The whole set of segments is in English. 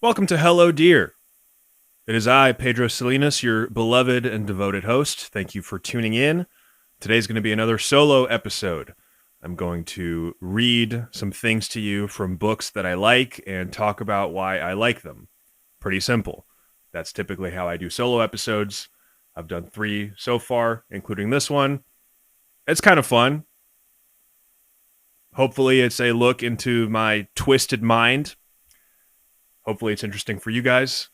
Welcome to Hello Dear. It is I, Pedro Salinas, your beloved and devoted host. Thank you for tuning in. Today's going to be another solo episode. I'm going to read some things to you from books that I like and talk about why I like them. Pretty simple. That's typically how I do solo episodes. I've done 3 so far, including this one. It's kind of fun. Hopefully it's a look into my twisted mind. Hopefully it's interesting for you guys.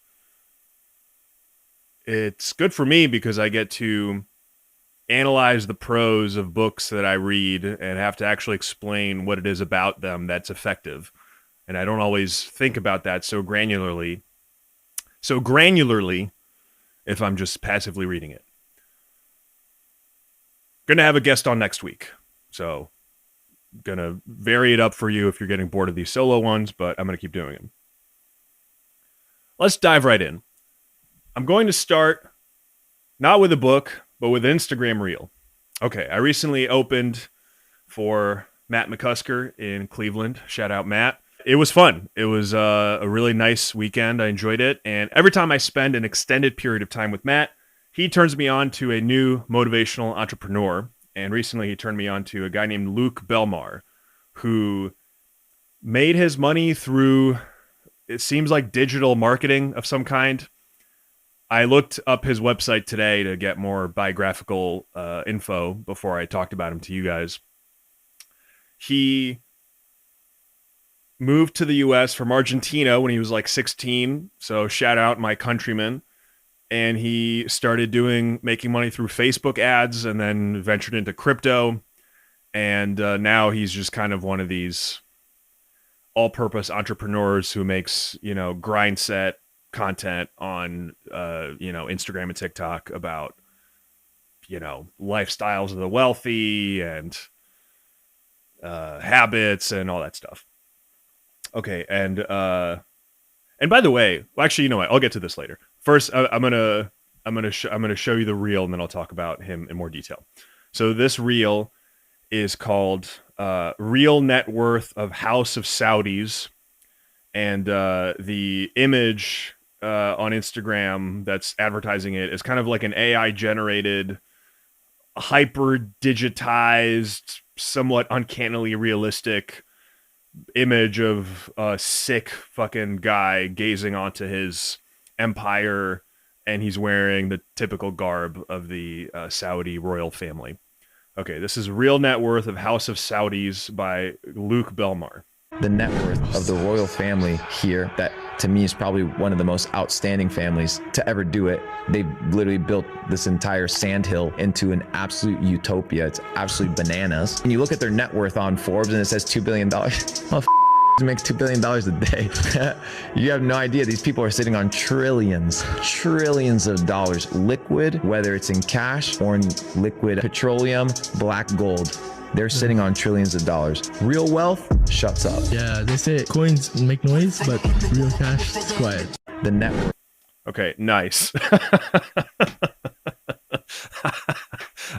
It's good for me because I get to analyze the prose of books that I read and have to actually explain what it is about them that's effective. And I don't always think about that so granularly if I'm just passively reading it. Gonna have a guest on next week. So gonna vary it up for you if you're getting bored of these solo ones, but I'm gonna keep doing them. Let's dive right in. I'm going to start not with a book, but with an Instagram reel. Okay, I recently opened for Matt McCusker in Cleveland. Shout out, Matt. It was fun. It was a really nice weekend. I enjoyed it. And every time I spend an extended period of time with Matt, he turns me on to a new motivational entrepreneur. And recently he turned me on to a guy named Luke Belmar, who made his money through, it seems like, digital marketing of some kind. I looked up his website today to get more biographical info before I talked about him to you guys. He moved to the U.S. from Argentina when he was like 16, so shout out my countrymen. And he started making money through Facebook ads and then ventured into crypto. And now he's just kind of one of these all-purpose entrepreneurs who makes, grind set content on, Instagram and TikTok about, lifestyles of the wealthy and habits and all that stuff. Okay, and by the way, well, actually, you know what? I'll get to this later. First, I'm gonna show you the reel, and then I'll talk about him in more detail. So this reel is called "Real Net Worth of House of Saudis," and the image on Instagram that's advertising it is kind of like an AI generated, hyper digitized, somewhat uncannily realistic image of a sick fucking guy gazing onto his empire, and he's wearing the typical garb of the Saudi royal family. Okay, this is Real Net Worth of House of Saudis by Luke Belmar. The net worth of the royal family here, that to me is probably one of the most outstanding families to ever do it. They literally built this entire sandhill into an absolute utopia. It's absolutely bananas. And you look at their net worth on Forbes and it says $2 billion. Well, makes $2 billion a day. You have no idea. These people are sitting on trillions of dollars, liquid, whether it's in cash or in liquid petroleum, black gold. They're sitting on trillions of dollars. Real wealth shuts up. Yeah, they say coins make noise, but real cash is quiet. The network. Okay, nice.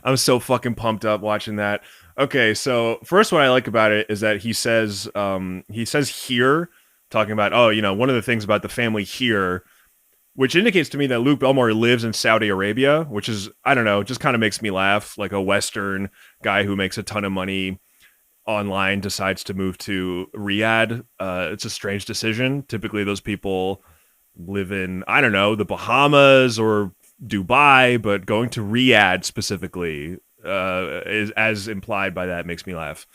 I'm so fucking pumped up watching that. Okay, so first what I like about it is that he says here, talking about, one of the things about the family here, which indicates to me that Luke Belmar lives in Saudi Arabia, which is, I don't know, just kind of makes me laugh. Like a Western guy who makes a ton of money online decides to move to Riyadh. It's a strange decision. Typically those people live in, I don't know, the Bahamas or Dubai, but going to Riyadh specifically is, as implied by that, makes me laugh.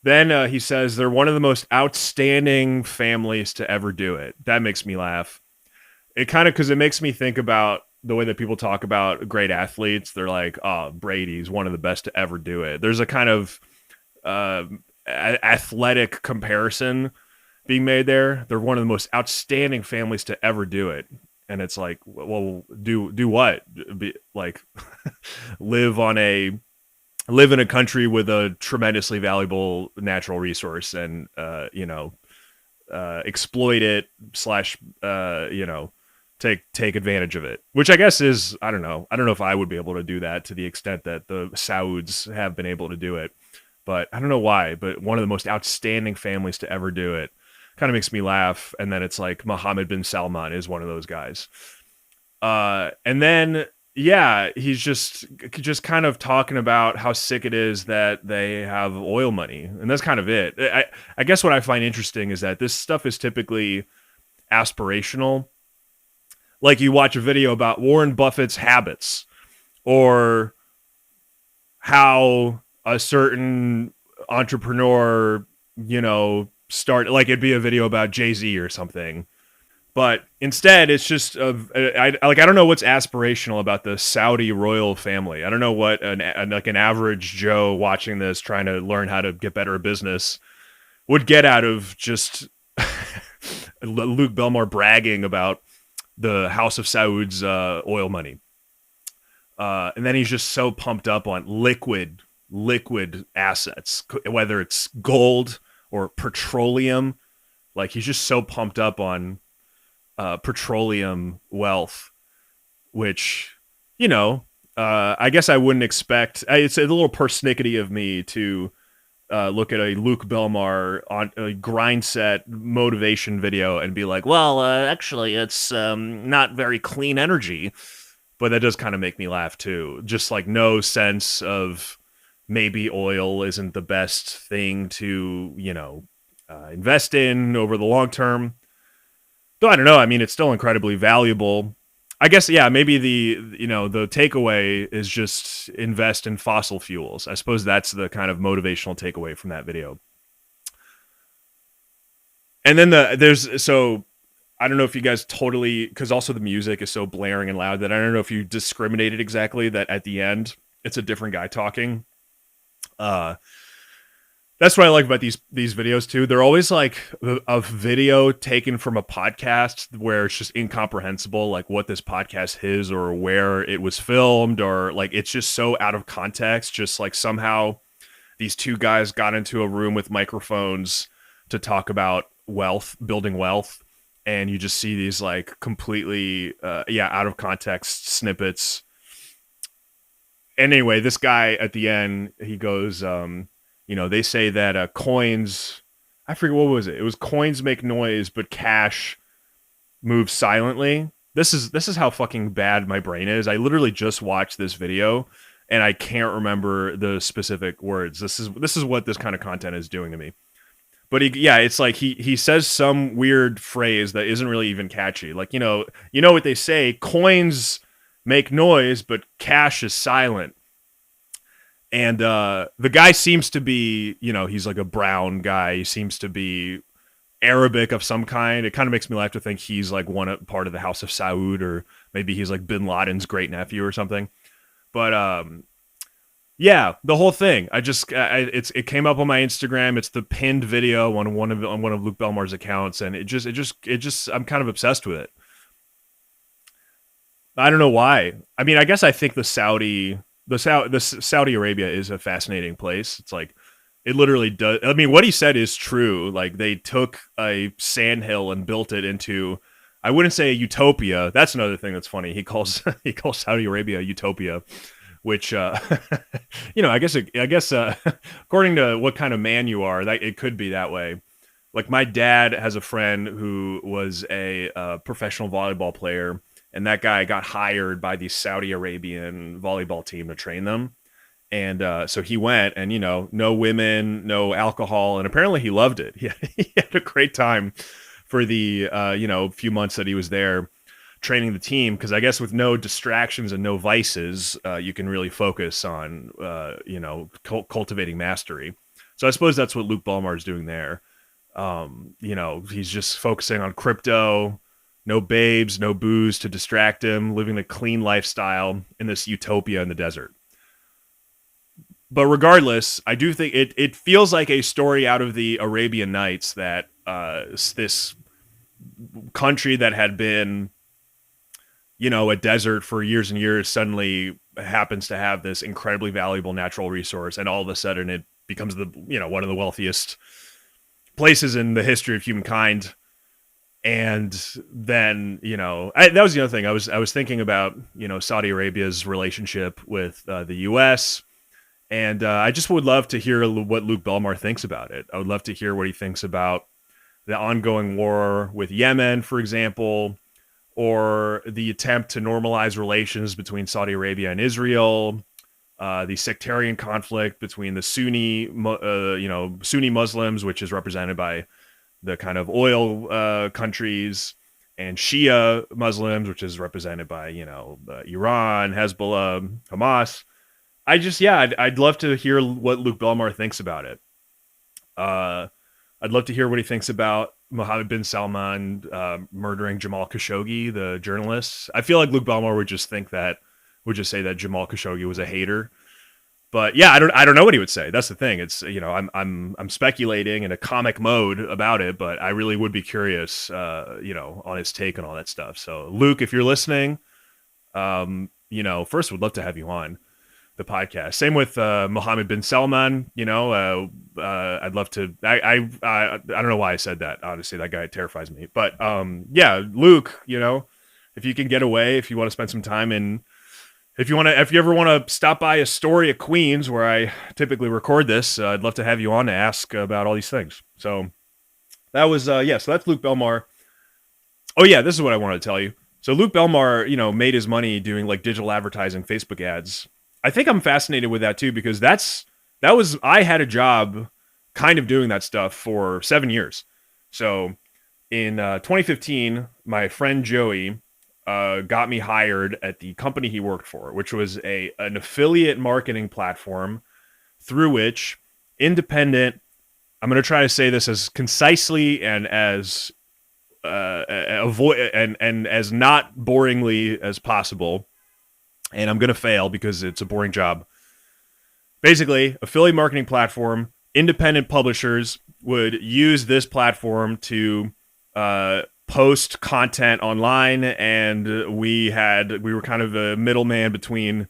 Then he says they're one of the most outstanding families to ever do it. That makes me laugh. It kind of, because it makes me think about the way that people talk about great athletes. They're like, oh, Brady's one of the best to ever do it. There's a kind of athletic comparison being made there. They're one of the most outstanding families to ever do it. And it's like, well, do what? Live in a country with a tremendously valuable natural resource and, exploit it / take advantage of it, which I guess is, I don't know if I would be able to do that to the extent that the Sauds have been able to do it, but I don't know why, but one of the most outstanding families to ever do it. kind of makes me laugh. And then it's like Mohammed bin Salman is one of those guys. And then yeah, he's just kind of talking about how sick it is that they have oil money, and that's kind of it. I guess what I find interesting is that this stuff is typically aspirational. Like you watch a video about Warren Buffett's habits, or how a certain entrepreneur, start, like it'd be a video about Jay-Z or something. But instead, it's just I don't know what's aspirational about the Saudi royal family. I don't know what an average Joe watching this, trying to learn how to get better at business, would get out of just Luke Belmar bragging about the House of Saud's oil money. And then he's just so pumped up on liquid assets, whether it's gold or petroleum. Like he's just so pumped up on petroleum wealth, which, I guess I wouldn't expect. It's a little persnickety of me to look at a Luke Belmar on a grind set motivation video and be like, well, actually, it's not very clean energy. But that does kind of make me laugh too. Just like no sense of maybe oil isn't the best thing to, invest in over the long term. Though I don't know. I mean, it's still incredibly valuable. I guess, yeah, maybe the takeaway is just invest in fossil fuels. I suppose that's the kind of motivational takeaway from that video. And then I don't know if you guys totally, because also the music is so blaring and loud that I don't know if you discriminated exactly that at the end it's a different guy talking. That's what I like about these videos too. They're always like a video taken from a podcast where it's just incomprehensible, like what this podcast is or where it was filmed, or like it's just so out of context. Just like somehow these two guys got into a room with microphones to talk about building wealth. And you just see these like completely, out of context snippets. And anyway, this guy at the end, he goes, they say that coins, I forget, what was it? It was coins make noise, but cash moves silently. This is how fucking bad my brain is. I literally just watched this video and I can't remember the specific words. This is what this kind of content is doing to me. But it's like he says some weird phrase that isn't really even catchy. Like, you know what they say, coins make noise, but cash is silent. And the guy seems to be, he's like a brown guy. He seems to be Arabic of some kind. It kind of makes me laugh to think he's like part of the House of Saud, or maybe he's like Bin Laden's great nephew or something. But yeah, the whole thing. It came up on my Instagram. It's the pinned video on one of Luke Belmar's accounts, and it just I'm kind of obsessed with it. I don't know why. I mean, I guess I think the Saudi Arabia is a fascinating place. It's like it literally does. I mean, what he said is true. Like they took a sandhill and built it into, I wouldn't say a utopia. That's another thing that's funny. He calls Saudi Arabia a utopia. Which, I guess, according to what kind of man you are, that it could be that way. Like my dad has a friend who was a professional volleyball player, and that guy got hired by the Saudi Arabian volleyball team to train them. And so he went, and no women, no alcohol, and apparently he loved it. He had a great time for the few months that he was there training the team, because I guess with no distractions and no vices, you can really focus on cultivating mastery. So I suppose that's what Luke Belmar is doing there. He's just focusing on crypto, no babes, no booze to distract him, living a clean lifestyle in this utopia in the desert. But regardless, I do think it feels like a story out of the Arabian Nights, that this country that had been a desert for years and years suddenly happens to have this incredibly valuable natural resource, and all of a sudden it becomes one of the wealthiest places in the history of humankind. And then that was the other thing I was thinking about, Saudi Arabia's relationship with the U.S., and I just would love to hear what Luke Belmar thinks about it. I would love to hear what he thinks about the ongoing war with Yemen, for example, or the attempt to normalize relations between Saudi Arabia and Israel, the sectarian conflict between the Sunni Muslims, which is represented by the kind of oil countries, and Shia Muslims, which is represented by Iran, Hezbollah, Hamas. I'd love to hear what Luke Belmar thinks about it. I'd love to hear what he thinks about Mohammed bin Salman murdering Jamal Khashoggi, the journalist. I feel like Luke Belmar would just say that Jamal Khashoggi was a hater. But yeah, I don't know what he would say. That's the thing. It's I'm speculating in a comic mode about it, but I really would be curious, on his take on all that stuff. So Luke, if you're listening, first would love to have you on the podcast. Same with Mohammed bin Salman. I'd love to. I don't know why I said that. Honestly, that guy terrifies me. But Luke, if you can get away, if you want to spend some time in. If you ever want to stop by Astoria, Queens, where I typically record this, I'd love to have you on to ask about all these things. So that was, so that's Luke Belmar. Oh yeah, this is what I wanted to tell you. So Luke Belmar, made his money doing like digital advertising, Facebook ads. I think I'm fascinated with that too, because I had a job kind of doing that stuff for 7 years. So in 2015, my friend Joey, got me hired at the company he worked for, which was an affiliate marketing platform through which independent, I'm going to try to say this as concisely and as and as not boringly as possible, and I'm going to fail because it's a boring job. Basically, affiliate marketing platform, independent publishers would use this platform to post content online, and we were kind of a middleman between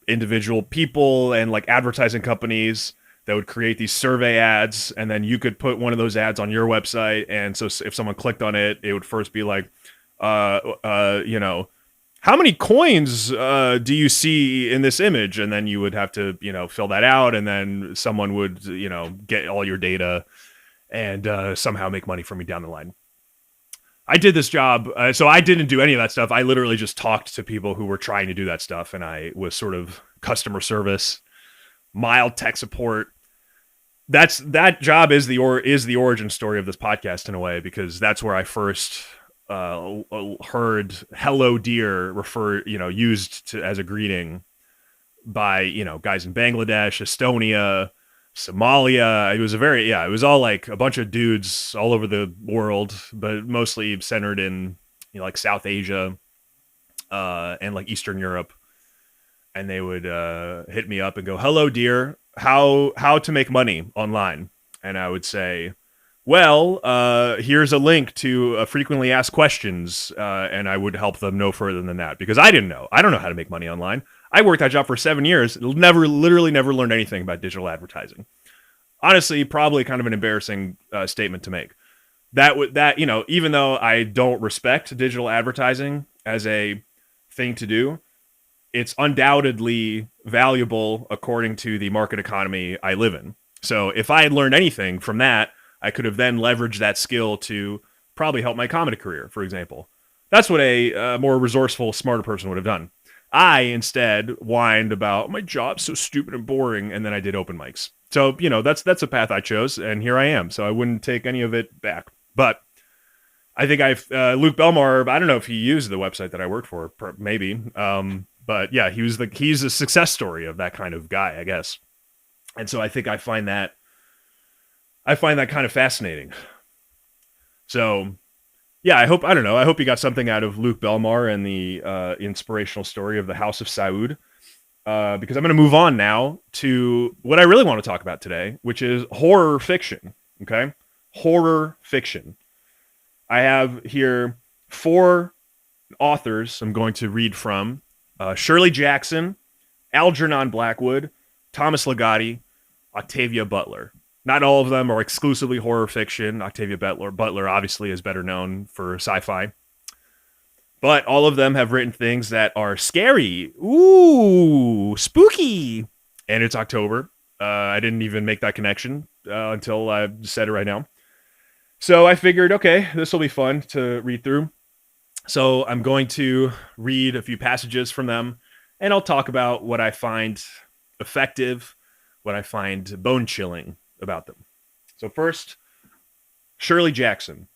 individual people and like advertising companies that would create these survey ads, and then you could put one of those ads on your website, and so if someone clicked on it, it would first be like how many coins do you see in this image, and then you would have to fill that out, and then someone would get all your data and somehow make money from you down the line. I did this job, so I didn't do any of that stuff. I literally just talked to people who were trying to do that stuff, and I was sort of customer service, mild tech support. That job is the origin story of this podcast in a way, because that's where I first heard "Hello, dear" used as a greeting by guys in Bangladesh, Estonia, Somalia. It was all like a bunch of dudes all over the world, but mostly centered in like South Asia and like Eastern Europe. And they would hit me up and go, "Hello, dear, how to make money online?" And I would say, "Well, here's a link to frequently asked questions," and I would help them no further than that, because I don't know how to make money online. I worked that job for 7 years, literally never learned anything about digital advertising. Honestly, probably kind of an embarrassing statement to make. Even though I don't respect digital advertising as a thing to do, it's undoubtedly valuable according to the market economy I live in. So if I had learned anything from that, I could have then leveraged that skill to probably help my comedy career, for example. That's what a more resourceful, smarter person would have done. I instead whined about my job's so stupid and boring, and then I did open mics. So that's a path I chose, and here I am. So I wouldn't take any of it back. But I think Luke Belmar. I don't know if he used the website that I worked for, maybe. But yeah, he's a success story of that kind of guy, I guess. And so I think I find that kind of fascinating. So. Yeah, I hope you got something out of Luke Belmar and the inspirational story of the House of Saud, because I'm going to move on now to what I really want to talk about today, which is horror fiction. Okay? Horror fiction. I have here 4 authors I'm going to read from. Shirley Jackson, Algernon Blackwood, Thomas Ligotti, Octavia Butler. Not all of them are exclusively horror fiction. Octavia Butler obviously is better known for sci-fi. But all of them have written things that are scary. Ooh, spooky. And it's October. I didn't even make that connection until I said it right now. So I figured, okay, this will be fun to read through. So I'm going to read a few passages from them, and I'll talk about what I find effective, what I find bone chilling about them. So first, Shirley Jackson.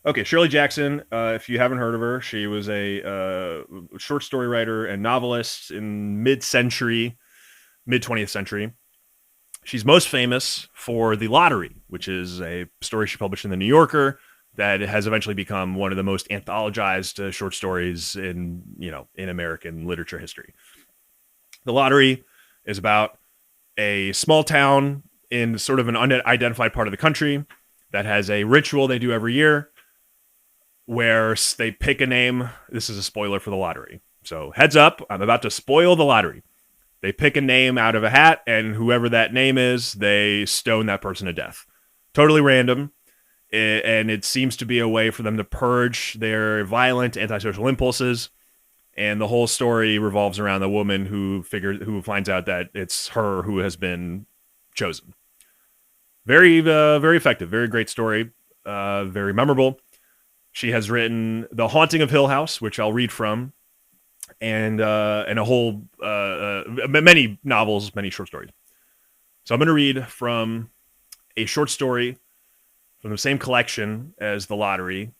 Okay, Shirley Jackson, if you haven't heard of her, she was a short story writer and novelist in mid 20th century. She's most famous for The Lottery, which is a story she published in The New Yorker that has eventually become one of the most anthologized short stories in American literature history. The Lottery is about a small town in sort of an unidentified part of the country that has a ritual they do every year where they pick a name. This is a spoiler for The Lottery. So heads up, I'm about to spoil The Lottery. They pick a name out of a hat, and whoever that name is, they stone that person to death. Totally random, and it seems to be a way for them to purge their violent antisocial impulses. And the whole story revolves around the woman who finds out that it's her who has been chosen. Very, very effective. Very great story. Very memorable. She has written The Haunting of Hill House, which I'll read from, and a whole many novels, many short stories. So I'm going to read from a short story from the same collection as The Lottery.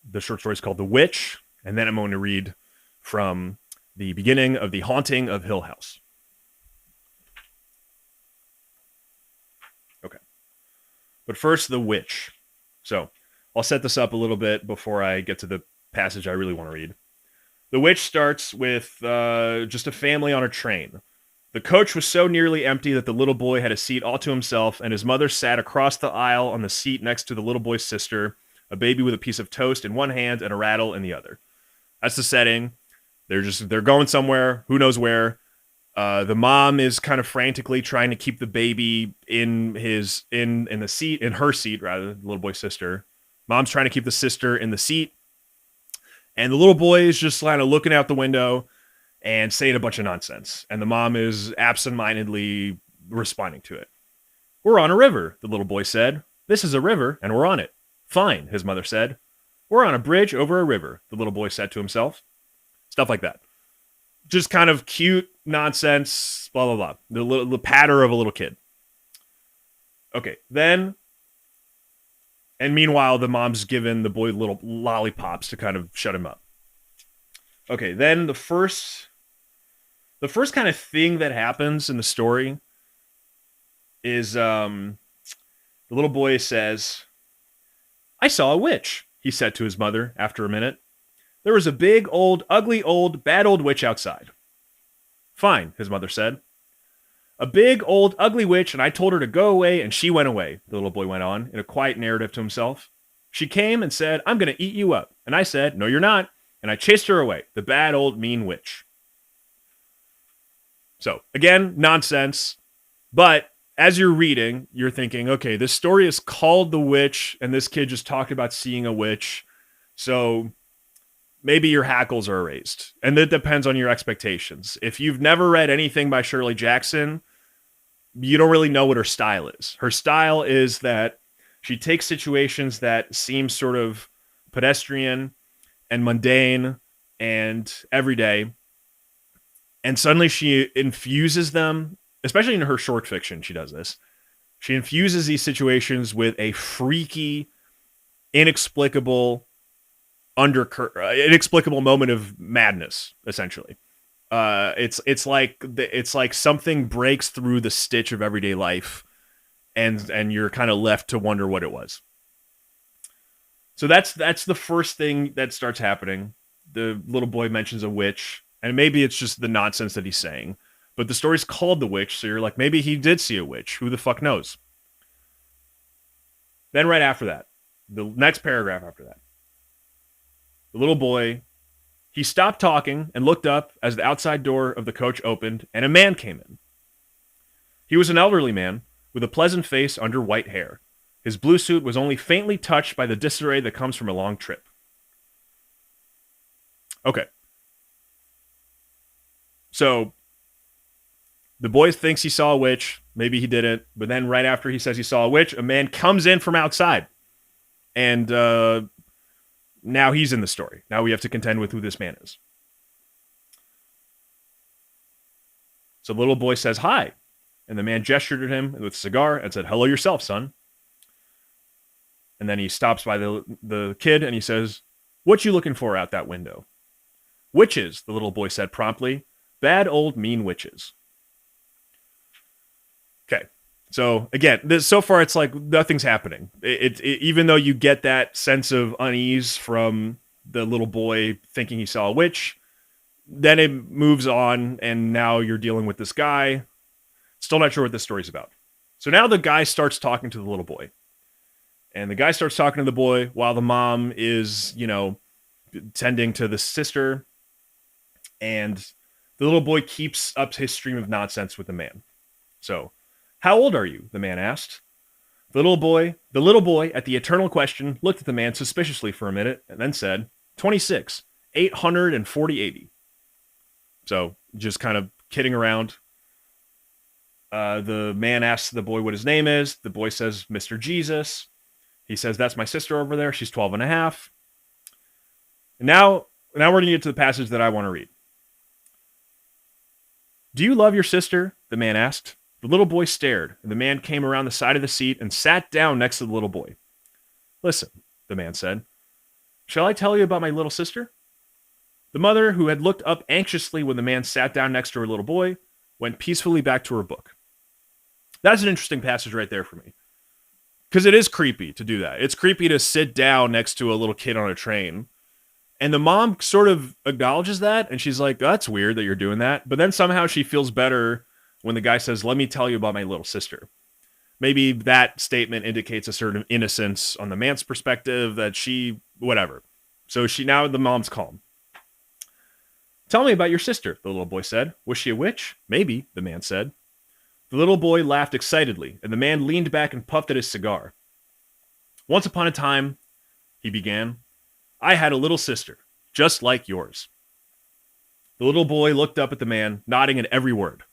The short story is called The Witch, and then I'm going to read from the beginning of The Haunting of Hill House. Okay. But first, The Witch. So I'll set this up a little bit before I get to the passage I really want to read. The Witch starts with just a family on a train. The coach was so nearly empty that the little boy had a seat all to himself, and his mother sat across the aisle on the seat next to the little boy's sister, a baby with a piece of toast in one hand and a rattle in the other. That's the setting. They're going somewhere, who knows where. The mom is kind of frantically trying to keep the baby in the seat, in her seat rather, the little boy's sister. Mom's trying to keep the sister in the seat. And the little boy is just kind of looking out the window and saying a bunch of nonsense. And the mom is absentmindedly responding to it. We're on a river, the little boy said. This is a river, and we're on it. Fine, his mother said. We're on a bridge over a river, the little boy said to himself. Stuff like that. Just kind of cute nonsense, blah, blah, blah. The patter of a little kid. Okay, then... And meanwhile, the mom's given the boy little lollipops to kind of shut him up. Okay, then the first kind of thing that happens in the story is the little boy says, I saw a witch, he said to his mother after a minute. There was a big, old, ugly, old, bad old witch outside. Fine, his mother said. A big, old, ugly witch, and I told her to go away, and she went away, the little boy went on, in a quiet narrative to himself. She came and said, I'm going to eat you up. And I said, no, you're not. And I chased her away, the bad, old, mean witch. So, again, nonsense. But as you're reading, you're thinking, okay, this story is called The Witch, and this kid just talked about seeing a witch. So maybe your hackles are raised. And that depends on your expectations. If you've never read anything by Shirley Jackson, you don't really know what her style is. Her style is that she takes situations that seem sort of pedestrian and mundane and everyday, and suddenly she infuses them, especially in her short fiction, she does this. She infuses these situations with a freaky, inexplicable moment of madness, essentially. It's like something breaks through the stitch of everyday life, and you're kind of left to wonder what it was. So that's the first thing that starts happening. The little boy mentions a witch, and maybe it's just the nonsense that he's saying, but the story's called The Witch, so you're like, maybe he did see a witch. Who the fuck knows? Then right after that, the next paragraph after that, the little boy, he stopped talking and looked up as the outside door of the coach opened, and a man came in. He was an elderly man with a pleasant face under white hair. His blue suit was only faintly touched by the disarray that comes from a long trip. Okay. So, the boy thinks he saw a witch. Maybe he didn't. But then right after he says he saw a witch, a man comes in from outside. And now he's in the story. Now we have to contend with who this man is. So the little boy says, hi. And the man gestured at him with a cigar and said, hello yourself, son. And then he stops by the kid and he says, what you looking for out that window? Witches, the little boy said promptly. Bad old mean witches. Okay. So again, so far it's like nothing's happening. Even though you get that sense of unease from the little boy thinking he saw a witch, then it moves on and now you're dealing with this guy. Still not sure what this story's about. So now the guy starts talking to the little boy. And the guy starts talking to the boy while the mom is, tending to the sister. And the little boy keeps up his stream of nonsense with the man. So, how old are you? The man asked. The little boy, at the eternal question, looked at the man suspiciously for a minute and then said, 26, 840-80. So, just kind of kidding around. The man asks the boy what his name is. The boy says, Mr. Jesus. He says, that's my sister over there. She's 12 and a half. And now we're going to get to the passage that I want to read. Do you love your sister? The man asked. The little boy stared, and the man came around the side of the seat and sat down next to the little boy. Listen, the man said. Shall I tell you about my little sister? The mother, who had looked up anxiously when the man sat down next to her little boy, went peacefully back to her book. That's an interesting passage right there for me. Because it is creepy to do that. It's creepy to sit down next to a little kid on a train. And the mom sort of acknowledges that. And she's like, that's weird that you're doing that. But then somehow she feels better when the guy says, let me tell you about my little sister. Maybe that statement indicates a certain innocence on the man's perspective that whatever. So now the mom's calm. Tell me about your sister, the little boy said. Was she a witch? Maybe, the man said. The little boy laughed excitedly, and the man leaned back and puffed at his cigar. Once upon a time, he began, I had a little sister, just like yours. The little boy looked up at the man, nodding at every word.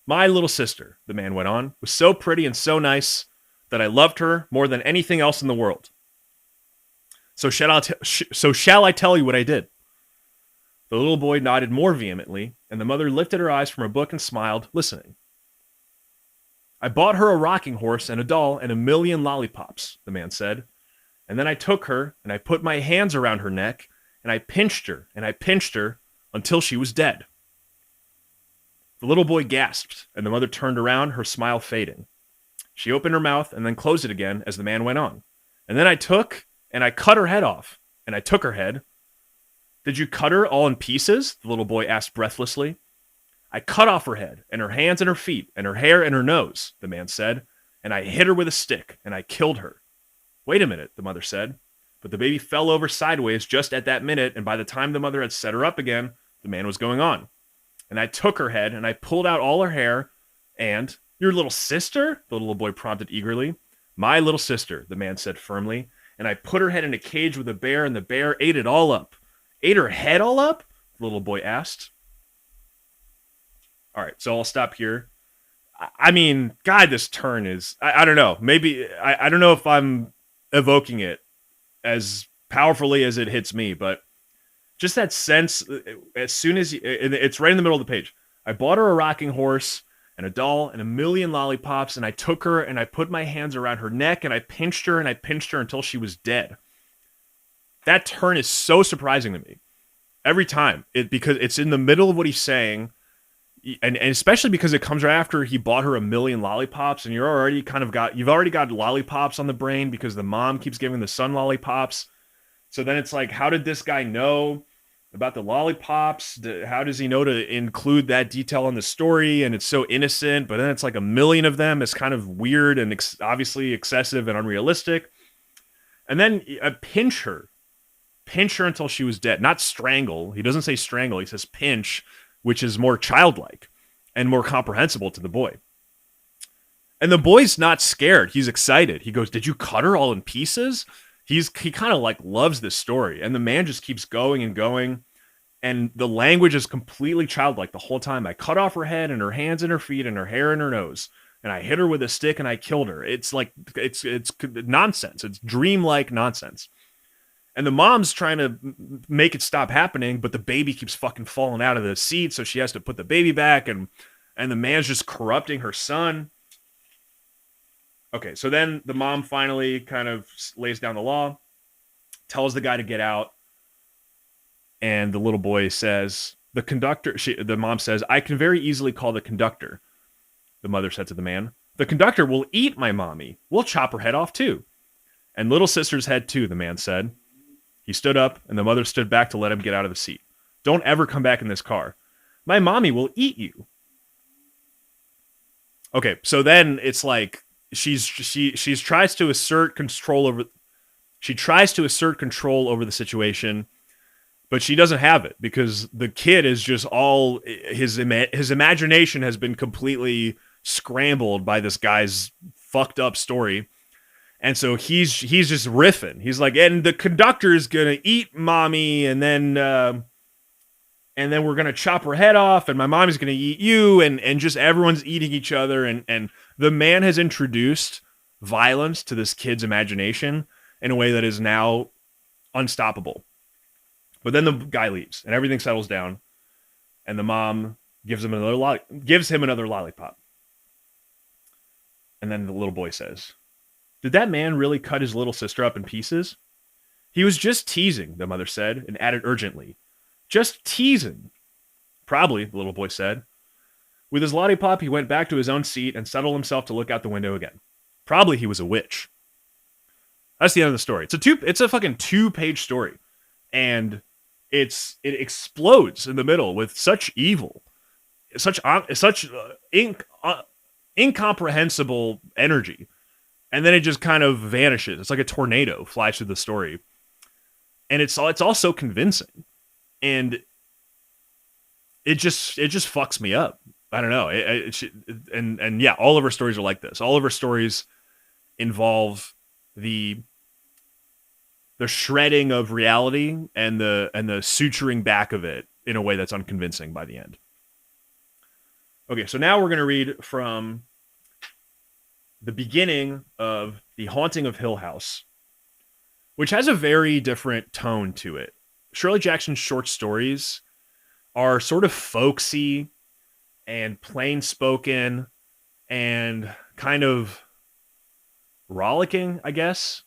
My little sister, the man went on, was so pretty and so nice that I loved her more than anything else in the world. So shall I tell you what I did? The little boy nodded more vehemently, and the mother lifted her eyes from her book and smiled, listening. I bought her a rocking horse and a doll and 1,000,000 lollipops, the man said. And then I took her and I put my hands around her neck and I pinched her until she was dead. The little boy gasped and the mother turned around, her smile fading. She opened her mouth and then closed it again as the man went on. And then I took and I cut her head off and I took her head. Did you cut her all in pieces? The little boy asked breathlessly. I cut off her head, and her hands and her feet, and her hair and her nose, the man said, and I hit her with a stick, and I killed her. Wait a minute, the mother said. But the baby fell over sideways just at that minute, and by the time the mother had set her up again, the man was going on. And I took her head, and I pulled out all her hair, and, your little sister? The little boy prompted eagerly. My little sister, the man said firmly, and I put her head in a cage with a bear, and the bear ate it all up. Ate her head all up? The little boy asked. All right, so I'll stop here. I mean, God, this turn is, I don't know. Maybe, I don't know if I'm evoking it as powerfully as it hits me, but just that sense, as soon as, it's right in the middle of the page. I bought her a rocking horse and a doll and 1,000,000 lollipops, and I took her and I put my hands around her neck and I pinched her until she was dead. That turn is so surprising to me. Every time. Because it's in the middle of what he's saying, and especially because it comes right after he bought her 1,000,000 lollipops, and you've already got lollipops on the brain because the mom keeps giving the son lollipops. So then it's like, how did this guy know about the lollipops? How does he know to include that detail in the story? And it's so innocent, but then it's like 1,000,000 of them is kind of weird and obviously excessive and unrealistic. And then pinch her until she was dead, not strangle. He doesn't say strangle, he says pinch, which is more childlike and more comprehensible to the boy. And the boy's not scared. He's excited. He goes, did you cut her all in pieces? He kind of like loves this story. And the man just keeps going and going. And the language is completely childlike the whole time. I cut off her head and her hands and her feet and her hair and her nose. and I hit her with a stick and I killed her. It's like, it's nonsense. It's dreamlike nonsense. And the mom's trying to make it stop happening, but the baby keeps fucking falling out of the seat, so she has to put the baby back, and the man's just corrupting her son. Okay, so then the mom finally kind of lays down the law, tells the guy to get out, and the little boy says, the mom says, "I can very easily call the conductor." The mother said to the man, "The conductor will eat my mommy. We'll chop her head off too." "And little sister's head too," the man said. He stood up, and the mother stood back to let him get out of the seat. "Don't ever come back in this car. My mommy will eat you." Okay, so then it's like she tries to assert control over the situation, but she doesn't have it because the kid is just all his imagination has been completely scrambled by this guy's fucked up story. And so he's just riffing. He's like, "And the conductor is gonna eat mommy, and then we're gonna chop her head off, and my mommy's gonna eat you, and just everyone's eating each other." And the man has introduced violence to this kid's imagination in a way that is now unstoppable. But then the guy leaves, and everything settles down, and the mom gives him another lollipop. And then the little boy says, "Did that man really cut his little sister up in pieces?" "He was just teasing," the mother said, and added urgently, "Just teasing." "Probably," the little boy said. With his lollipop, he went back to his own seat and settled himself to look out the window again. Probably he was a witch. That's the end of the story. It's a fucking 2-page story. And it explodes in the middle with such evil, such incomprehensible energy. And then it just kind of vanishes. It's like a tornado flies through the story. And it's also convincing. And it just fucks me up. I don't know. And yeah, all of her stories are like this. All of her stories involve the shredding of reality and the suturing back of it in a way that's unconvincing by the end. Okay, so now we're going to read from the beginning of The Haunting of Hill House, which has a very different tone to it. Shirley Jackson's short stories are sort of folksy and plain-spoken and kind of rollicking, I guess.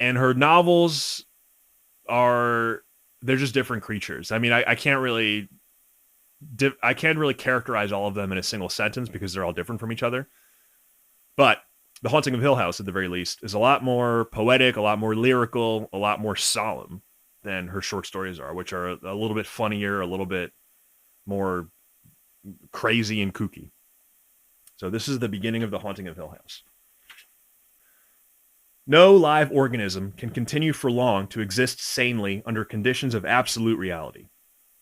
And her novels they're just different creatures. I mean, I can't really characterize all of them in a single sentence because they're all different from each other. But The Haunting of Hill House, at the very least, is a lot more poetic, a lot more lyrical, a lot more solemn than her short stories are, which are a little bit funnier, a little bit more crazy and kooky. So this is the beginning of The Haunting of Hill House. No live organism can continue for long to exist sanely under conditions of absolute reality.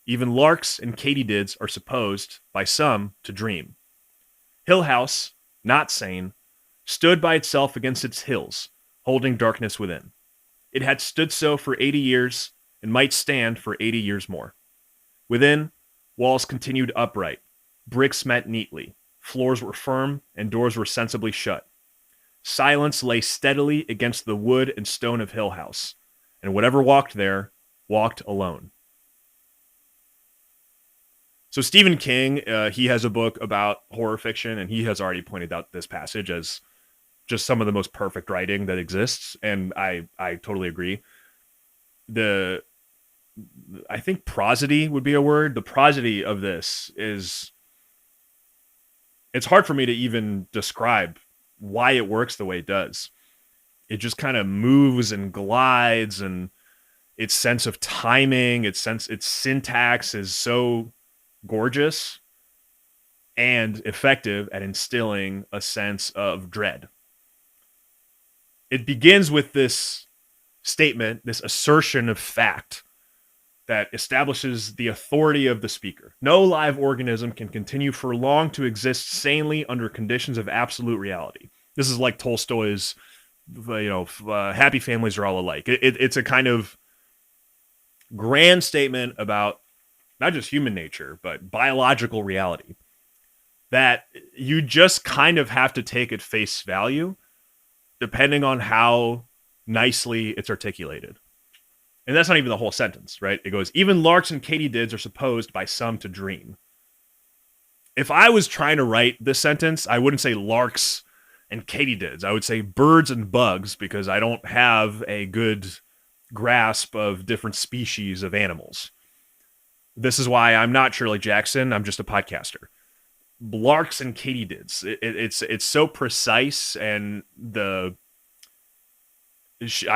Even larks and katydids are supposed, by some, to dream. Hill House, not sane, stood by itself against its hills, holding darkness within. It had stood so for 80 years, and might stand for 80 years more. Within, walls continued upright, bricks met neatly, floors were firm, and doors were sensibly shut. Silence lay steadily against the wood and stone of Hill House, and whatever walked there, walked alone. So Stephen King, he has a book about horror fiction, and he has already pointed out this passage as just some of the most perfect writing that exists, and I totally agree. I think prosody would be a word. The prosody of this is, it's hard for me to even describe why it works the way it does. It just kind of moves and glides, and its sense of timing, its syntax is so gorgeous and effective at instilling a sense of dread. It begins with this statement, this assertion of fact that establishes the authority of the speaker. No live organism can continue for long to exist sanely under conditions of absolute reality. This is like Tolstoy's, happy families are all alike. It's a kind of grand statement about not just human nature, but biological reality. that you just kind of have to take at face value, depending on how nicely it's articulated. And that's not even the whole sentence, right? It goes, even larks and katydids are supposed by some to dream. If I was trying to write this sentence, I wouldn't say larks and katydids. I would say birds and bugs, because I don't have a good grasp of different species of animals. This is why I'm not Shirley Jackson. I'm just a podcaster. Larks and katydids. It's so precise, and I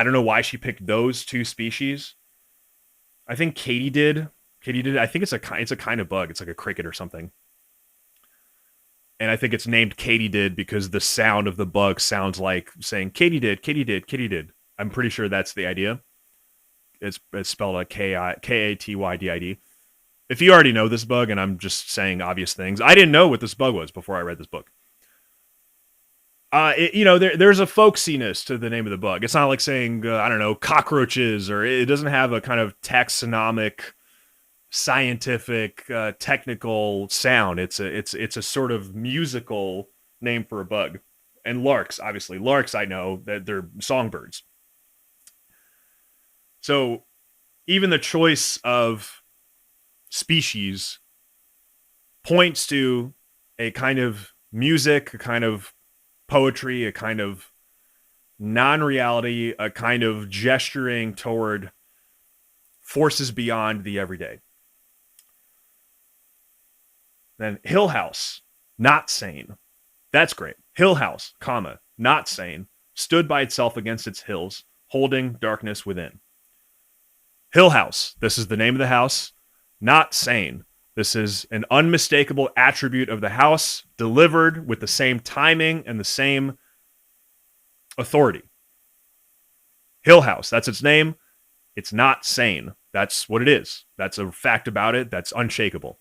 don't know why she picked those two species. I think katydid. I think it's a kind of bug. It's like a cricket or something. And I think it's named katydid because the sound of the bug sounds like saying katydid, katydid, katydid. I'm pretty sure that's the idea. It's spelled like Katydid. If you already know this bug, and I'm just saying obvious things, I didn't know what this bug was before I read this book. There's a folksiness to the name of the bug. It's not like saying, I don't know, cockroaches, or it doesn't have a kind of taxonomic, scientific, technical sound. It's a sort of musical name for a bug. And larks, obviously. Larks, I know that they're songbirds. So even the choice of species points to a kind of music, a kind of poetry, a kind of non-reality, a kind of gesturing toward forces beyond the everyday. Then Hill House, not sane. That's great. Hill House, comma, not sane, stood by itself against its hills, holding darkness within. Hill House, this is the name of the house, not sane. This is an unmistakable attribute of the house, delivered with the same timing and the same authority. Hill House, that's its name. It's not sane. That's what it is. That's a fact about it. That's unshakable.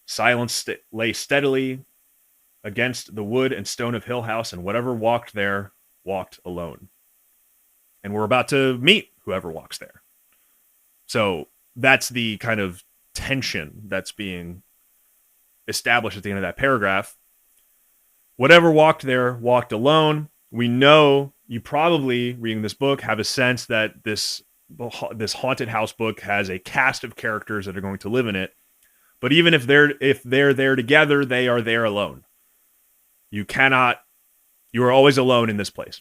Silence lay steadily against the wood and stone of Hill House, and whatever walked there walked alone. And we're about to meet whoever walks there. So that's the kind of tension that's being established at the end of that paragraph. Whatever walked there walked alone. We know, you probably, reading this book, have a sense that this haunted house book has a cast of characters that are going to live in it. But even if they're there together, they are there alone. You are always alone in this place.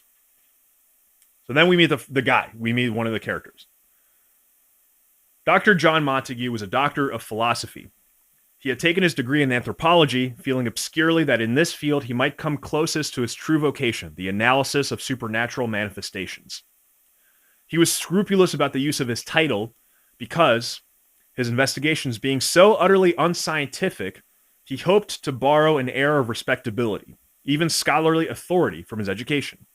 So then we meet the guy. We meet one of the characters. Dr. John Montague was a doctor of philosophy. He had taken his degree in anthropology, feeling obscurely that in this field he might come closest to his true vocation, the analysis of supernatural manifestations. He was scrupulous about the use of his title because, his investigations being so utterly unscientific, he hoped to borrow an air of respectability, even scholarly authority, from his education.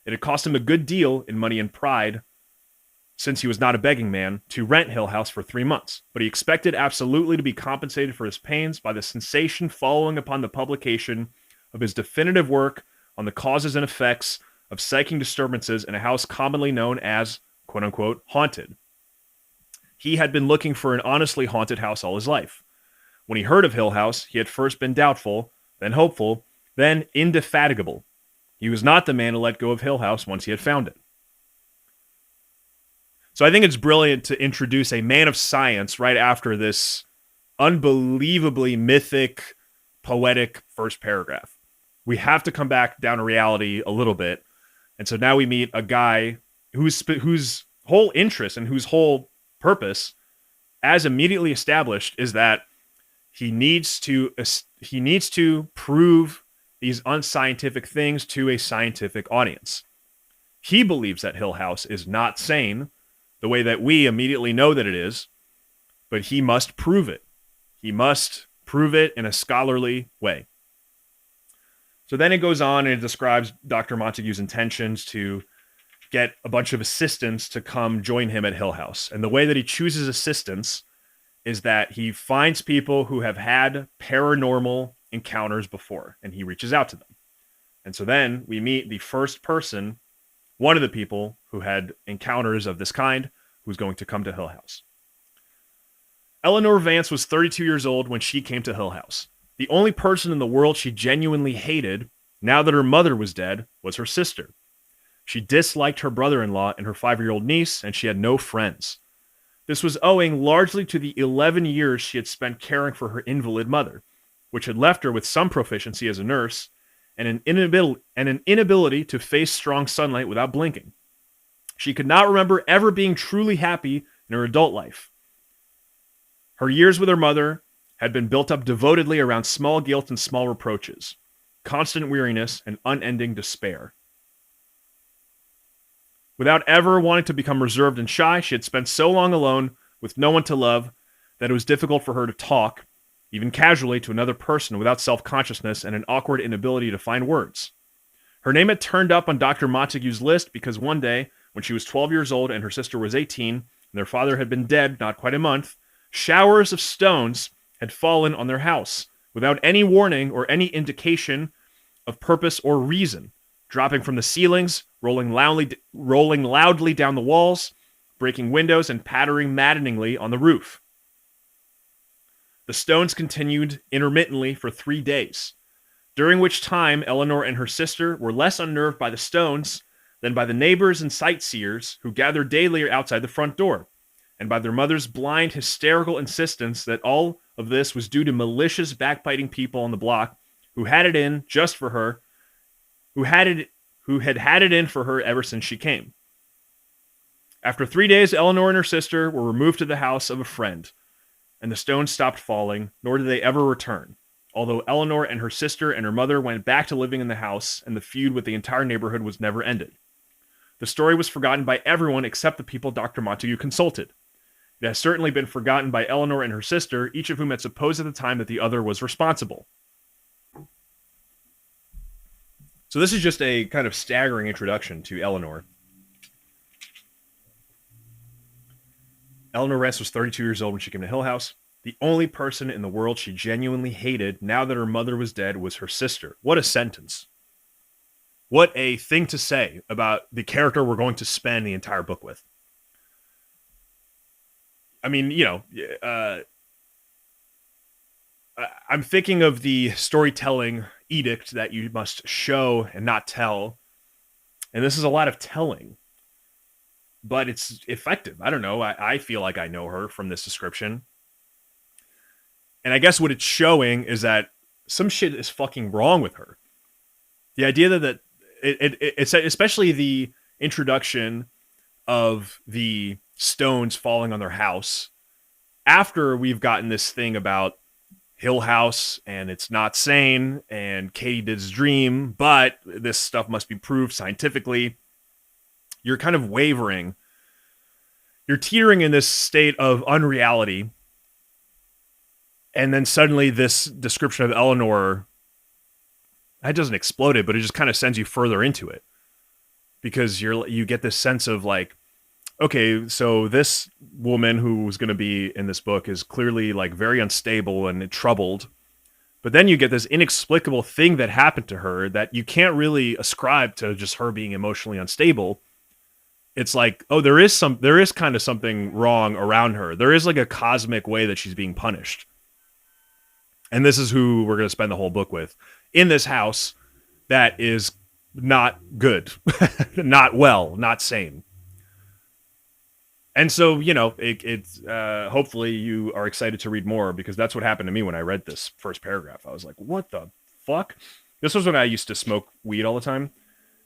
It had cost him a good deal in money and pride, since he was not a begging man, to rent Hill House for 3 months, but he expected absolutely to be compensated for his pains by the sensation following upon the publication of his definitive work on the causes and effects of psychic disturbances in a house commonly known as, quote-unquote, haunted. He had been looking for an honestly haunted house all his life. When he heard of Hill House, he had first been doubtful, then hopeful, then indefatigable. He was not the man to let go of Hill House once he had found it. So I think it's brilliant to introduce a man of science right after this unbelievably mythic, poetic first paragraph. We have to come back down to reality a little bit. And so now we meet a guy whose whole interest and whose whole purpose, as immediately established, is that he needs to prove these unscientific things to a scientific audience. He believes that Hill House is not sane, the way that we immediately know that it is, but he must prove it. He must prove it in a scholarly way. So then it goes on and it describes Dr. Montague's intentions to get a bunch of assistants to come join him at Hill House. And the way that he chooses assistants is that he finds people who have had paranormal encounters before, and he reaches out to them. And so then we meet the first person, one of the people who had encounters of this kind, who's going to come to Hill House. Eleanor Vance was 32 years old when she came to Hill House. The only person in the world she genuinely hated, now that her mother was dead, was her sister. She disliked her brother-in-law and her 5-year-old niece, and she had no friends. This was owing largely to the 11 years she had spent caring for her invalid mother, which had left her with some proficiency as a nurse and an inability to face strong sunlight without blinking. She could not remember ever being truly happy in her adult life. Her years with her mother had been built up devotedly around small guilt and small reproaches, constant weariness, and unending despair. Without ever wanting to become reserved and shy, she had spent so long alone with no one to love that it was difficult for her to talk, even casually, to another person without self-consciousness and an awkward inability to find words. Her name had turned up on Dr. Montague's list because one day, when she was 12 years old and her sister was 18, and their father had been dead not quite a month, showers of stones had fallen on their house without any warning or any indication of purpose or reason, dropping from the ceilings, rolling loudly down the walls, breaking windows, and pattering maddeningly on the roof. The stones continued intermittently for 3 days, during which time Eleanor and her sister were less unnerved by the stones than by the neighbors and sightseers who gathered daily outside the front door, and by their mother's blind, hysterical insistence that all of this was due to malicious, backbiting people on the block who had it in just for her, who had had it in for her ever since she came. After 3 days, Eleanor and her sister were removed to the house of a friend, and the stones stopped falling, nor did they ever return, although Eleanor and her sister and her mother went back to living in the house, and the feud with the entire neighborhood was never ended. The story was forgotten by everyone except the people Dr. Montague consulted. It has certainly been forgotten by Eleanor and her sister, each of whom had supposed at the time that the other was responsible. So this is just a kind of staggering introduction to Eleanor. Eleanor Vance was 32 years old when she came to Hill House. The only person in the world she genuinely hated, now that her mother was dead, was her sister. What a sentence. What a thing to say about the character we're going to spend the entire book with. I mean, I'm thinking of the storytelling edict that you must show and not tell. And this is a lot of telling. But it's effective. I don't know. I feel like I know her from this description. And I guess what it's showing is that some shit is fucking wrong with her. The idea that it's especially the introduction of the stones falling on their house after we've gotten this thing about Hill House and it's not sane and Katie Did's dream, but this stuff must be proved scientifically. You're kind of wavering. You're teetering in this state of unreality. And then suddenly this description of Eleanor, that doesn't explode it, but it just kind of sends you further into it. Because you get this sense of like, okay, so this woman who's going to be in this book is clearly like very unstable and troubled. But then you get this inexplicable thing that happened to her that you can't really ascribe to just her being emotionally unstable. It's like, oh, there is kind of something wrong around her. There is like a cosmic way that she's being punished. And this is who we're going to spend the whole book with. In this house that is not good, not well, not sane. And so, it's hopefully you are excited to read more, because that's what happened to me when I read this first paragraph. I was like, what the fuck? This was when I used to smoke weed all the time.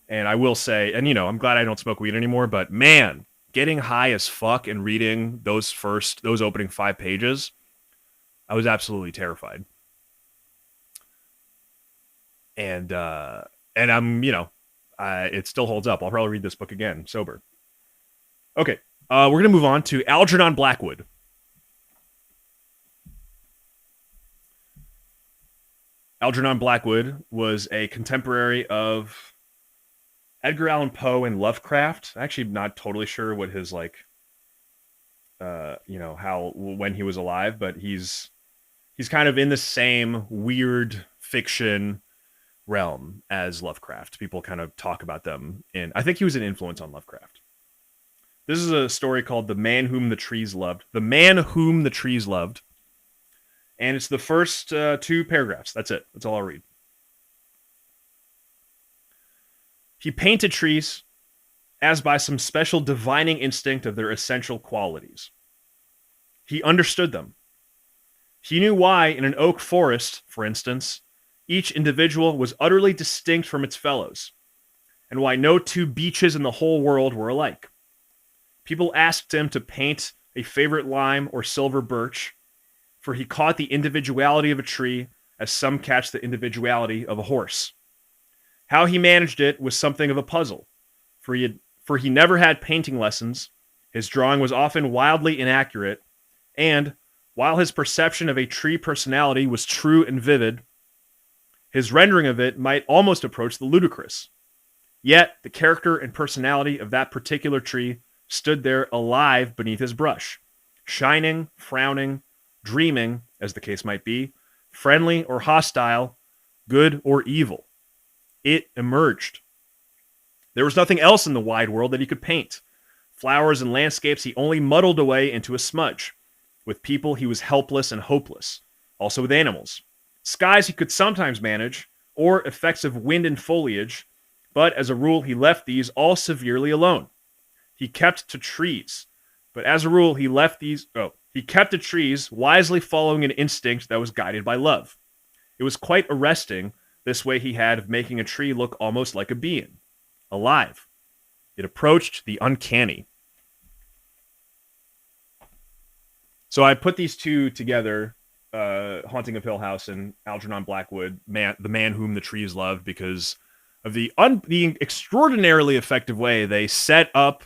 And I will say, and I'm glad I don't smoke weed anymore, but man, getting high as fuck and reading those opening 5 pages, I was absolutely terrified. And I'm, it still holds up. I'll probably read this book again, sober. Okay, we're going to move on to Algernon Blackwood. Algernon Blackwood was a contemporary of Edgar Allan Poe and Lovecraft. Actually, not totally sure what his when he was alive, but he's kind of in the same weird fiction realm as Lovecraft. People kind of talk about them I think he was an influence on Lovecraft. This is a story called The Man Whom the Trees Loved. The Man Whom the Trees Loved. And it's the first 2 paragraphs. That's it. That's all I'll read. He painted trees as by some special divining instinct of their essential qualities. He understood them. He knew why, in an oak forest, for instance, each individual was utterly distinct from its fellows, and why no 2 beeches in the whole world were alike. People asked him to paint a favorite lime or silver birch, for he caught the individuality of a tree as some catch the individuality of a horse. How he managed it was something of a puzzle, for he never had painting lessons, his drawing was often wildly inaccurate, and, while his perception of a tree personality was true and vivid, his rendering of it might almost approach the ludicrous. Yet, the character and personality of that particular tree stood there alive beneath his brush, shining, frowning, dreaming, as the case might be, friendly or hostile, good or evil. It emerged. There was nothing else in the wide world that he could paint. Flowers and landscapes he only muddled away into a smudge. With people he was helpless and hopeless, also with animals. Skies he could sometimes manage, or effects of wind and foliage, but as a rule he left these all severely alone. He kept to trees, but as a rule he kept to trees, wisely following an instinct that was guided by love. It was quite arresting, this way he had of making a tree look almost like a being, alive. It approached the uncanny. So I put these 2 together, Haunting of Hill House and Algernon Blackwood, The Man Whom the Trees Loved, because of the extraordinarily effective way they set up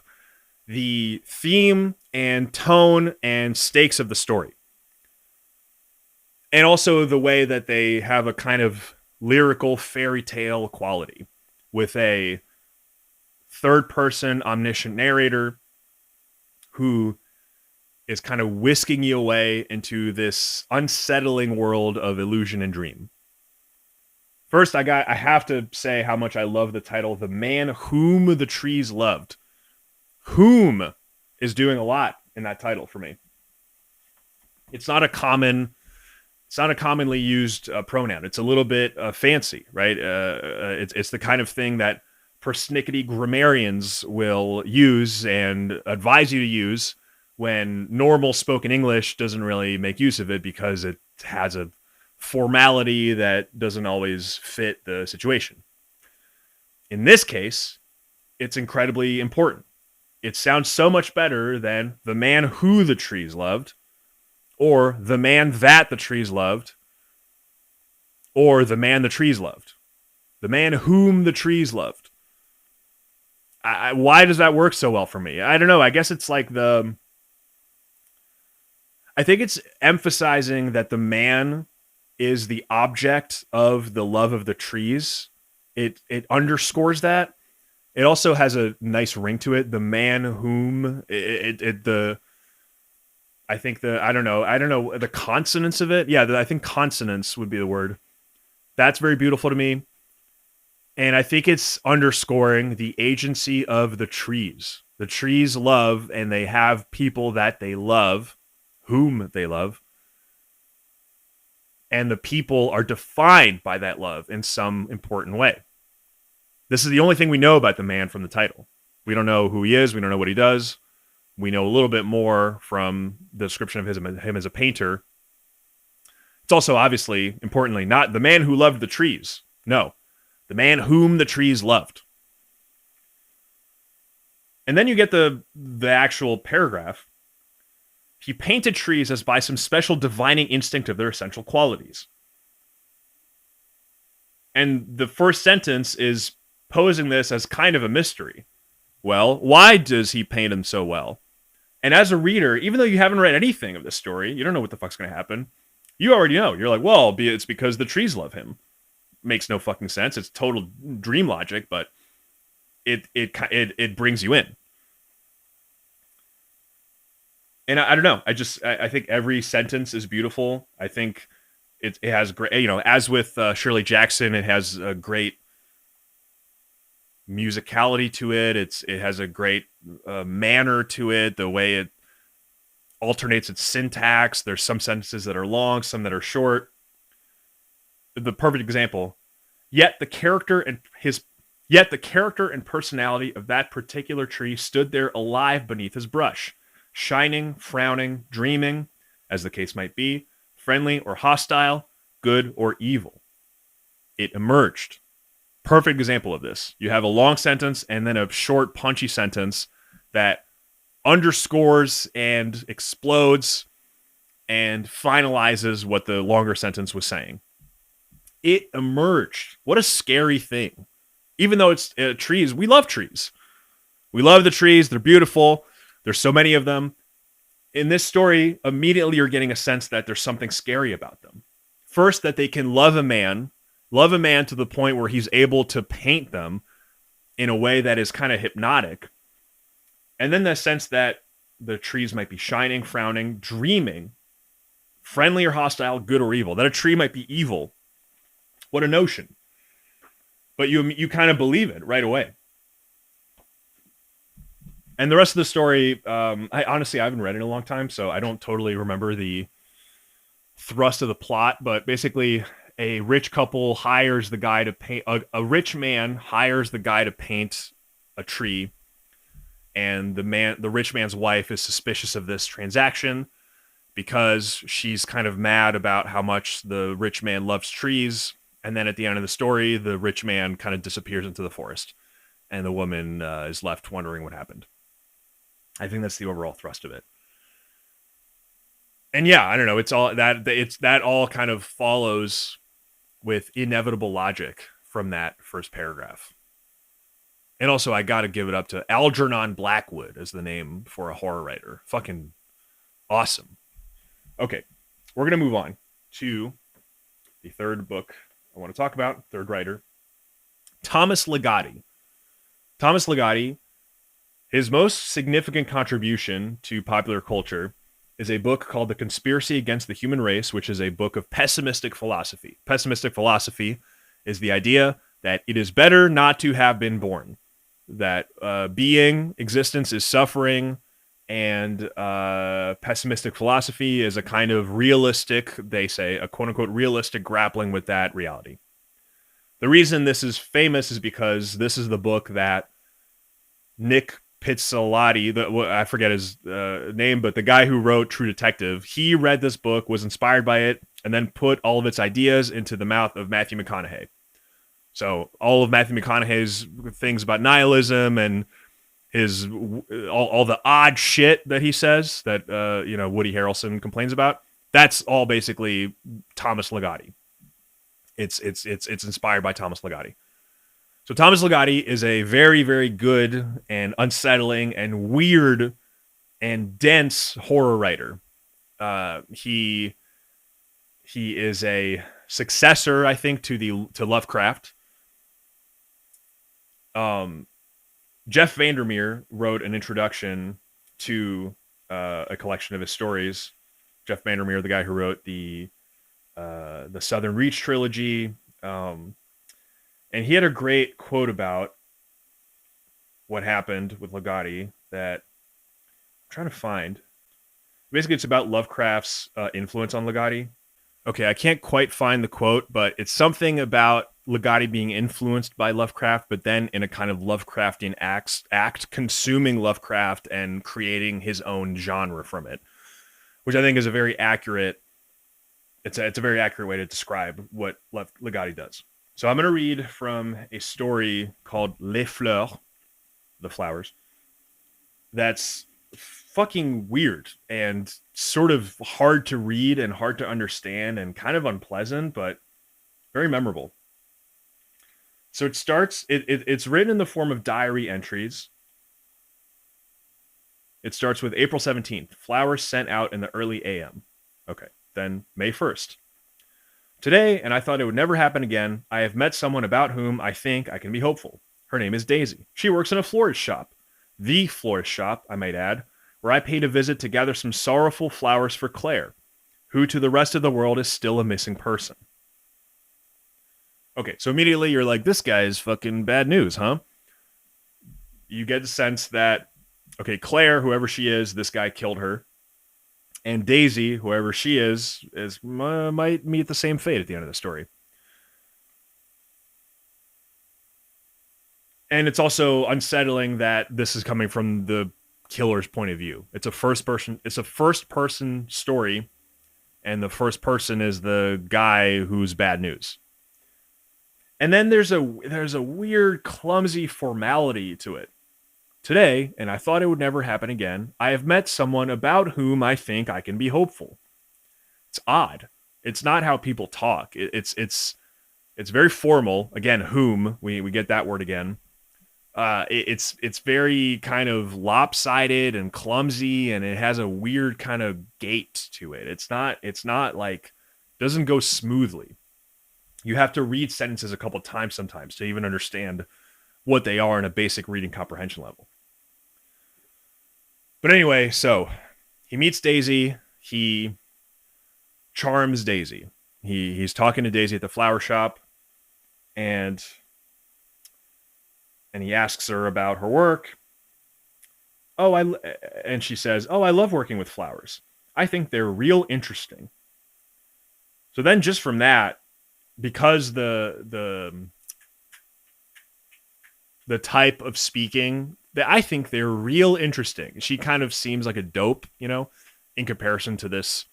the theme and tone and stakes of the story. And also the way that they have a kind of lyrical fairy tale quality with a third-person omniscient narrator who is kind of whisking you away into this unsettling world of illusion and dream. First, I have to say how much I love the title, The Man Whom the Trees Loved. Whom is doing a lot in that title for me. It's not a commonly used pronoun. It's a little bit fancy, right? It's the kind of thing that persnickety grammarians will use and advise you to use when normal spoken English doesn't really make use of it because it has a formality that doesn't always fit the situation. In this case, it's incredibly important. It sounds so much better than The Man Who the Trees Loved, or The Man That the Trees Loved, or The Man the Trees Loved. The Man Whom the Trees Loved. Why does that work so well for me? I don't know. I guess it's like I think it's emphasizing that the man is the object of the love of the trees. It underscores that. It also has a nice ring to it. The man whom I don't know the consonants of it. Yeah, I think consonants would be the word. That's very beautiful to me. And I think it's underscoring the agency of the trees. The trees love, and they have people that they love, whom they love. And the people are defined by that love in some important way. This is the only thing we know about the man from the title. We don't know who he is. We don't know what he does. We know a little bit more from the description of him as a painter. It's also obviously, importantly, not the man who loved the trees. No, the man whom the trees loved. And then you get the actual paragraph. He painted trees as by some special divining instinct of their essential qualities. And the first sentence is posing this as kind of a mystery. Well, why does he paint them so well? And as a reader, even though you haven't read anything of this story, you don't know what the fuck's going to happen. You already know. You're like, well, it's because the trees love him. Makes no fucking sense. It's total dream logic, but it brings you in. And I don't know. I think every sentence is beautiful. I think it has great, as with Shirley Jackson, it has a great musicality to it. It has a great manner to it. The way it alternates its syntax. There's some sentences that are long, some that are short. The perfect example. Yet the character and personality of that particular tree stood there alive beneath his brush, shining, frowning, dreaming, as the case might be, friendly or hostile, good or evil. It emerged. Perfect example of this. You have a long sentence and then a short, punchy sentence that underscores and explodes and finalizes what the longer sentence was saying. It emerged. What a scary thing. Even though it's trees, we love trees. We love the trees. They're beautiful. There's so many of them. In this story, immediately you're getting a sense that there's something scary about them. First, that they can love a man to the point where he's able to paint them in a way that is kind of hypnotic. And then the sense that the trees might be shining, frowning, dreaming, friendly or hostile, good or evil. That a tree might be evil. What a notion. But you kind of believe it right away. And the rest of the story, I haven't read it in a long time, so I don't totally remember the thrust of the plot. But basically, a rich couple hires the guy to paint. A rich man hires the guy to paint a tree, and the rich man's wife is suspicious of this transaction because she's kind of mad about how much the rich man loves trees. And then at the end of the story, the rich man kind of disappears into the forest, and the woman is left wondering what happened. I think that's the overall thrust of it. And yeah, I don't know. That all kind of follows with inevitable logic from that first paragraph. And also, I got to give it up to Algernon Blackwood as the name for a horror writer. Fucking awesome. Okay, we're going to move on to the third book I want to talk about, third writer, Thomas Ligotti. Thomas Ligotti, his most significant contribution to popular culture is a book called The Conspiracy Against the Human Race, which is a book of pessimistic philosophy. Pessimistic philosophy is the idea that it is better not to have been born, that existence is suffering, and pessimistic philosophy is a kind of realistic, they say, a quote-unquote realistic grappling with that reality. The reason this is famous is because this is the book that Nick Pizzolatty, I forget his name, but the guy who wrote True Detective, he read this book, was inspired by it, and then put all of its ideas into the mouth of Matthew McConaughey. So all of Matthew McConaughey's things about nihilism and his all the odd shit that he says that Woody Harrelson complains about, that's all basically Thomas Ligotti. It's inspired by Thomas Ligotti. So Thomas Ligotti is a very, very good and unsettling and weird and dense horror writer. He is a successor, I think, to Lovecraft. Jeff Vandermeer wrote an introduction to a collection of his stories. Jeff Vandermeer, the guy who wrote the Southern Reach trilogy, and he had a great quote about what happened with Ligotti that I'm trying to find. Basically, it's about Lovecraft's influence on Ligotti. Okay, I can't quite find the quote, but it's something about Ligotti being influenced by Lovecraft, but then in a kind of Lovecraftian act consuming Lovecraft and creating his own genre from it, which I think is a very accurate. It's a very accurate way to describe what Ligotti does. So I'm going to read from a story called Les Fleurs, the flowers. That's fucking weird and sort of hard to read and hard to understand and kind of unpleasant, but very memorable. So it starts, it's written in the form of diary entries. It starts with April 17th, flowers sent out in the early AM. Okay, then May 1st. Today, and I thought it would never happen again, I have met someone about whom I think I can be hopeful. Her name is Daisy. She works in a florist shop. The florist shop, I might add, where I paid a visit to gather some sorrowful flowers for Claire, who to the rest of the world is still a missing person. Okay, so immediately you're like, this guy is fucking bad news, huh? you get the sense that, okay, Claire, whoever she is, this guy killed her. And Daisy, whoever she is might meet the same fate at the end of the story. And it's also unsettling that this is coming from the killer's point of view. It's a first person story, and the first person is the guy who's bad news. And then there's a weird, clumsy formality to it. Today, and I thought it would never happen again, I have met someone about whom I think I can be hopeful. It's odd. It's not how people talk. It's very formal. Again, whom, we get that word again. It's very kind of lopsided and clumsy, and it has a weird kind of gait to it. It's not like, doesn't go smoothly. You have to read sentences a couple times sometimes to even understand what they are in a basic reading comprehension level. But anyway, so he meets Daisy. He charms Daisy. He's talking to Daisy at the flower shop, and he asks her about her work. And she says, "Oh, I love working with flowers. I think they're real interesting." So then, just from that, because the type of speaking, that I think they're real interesting. She kind of seems like a dope, in comparison to this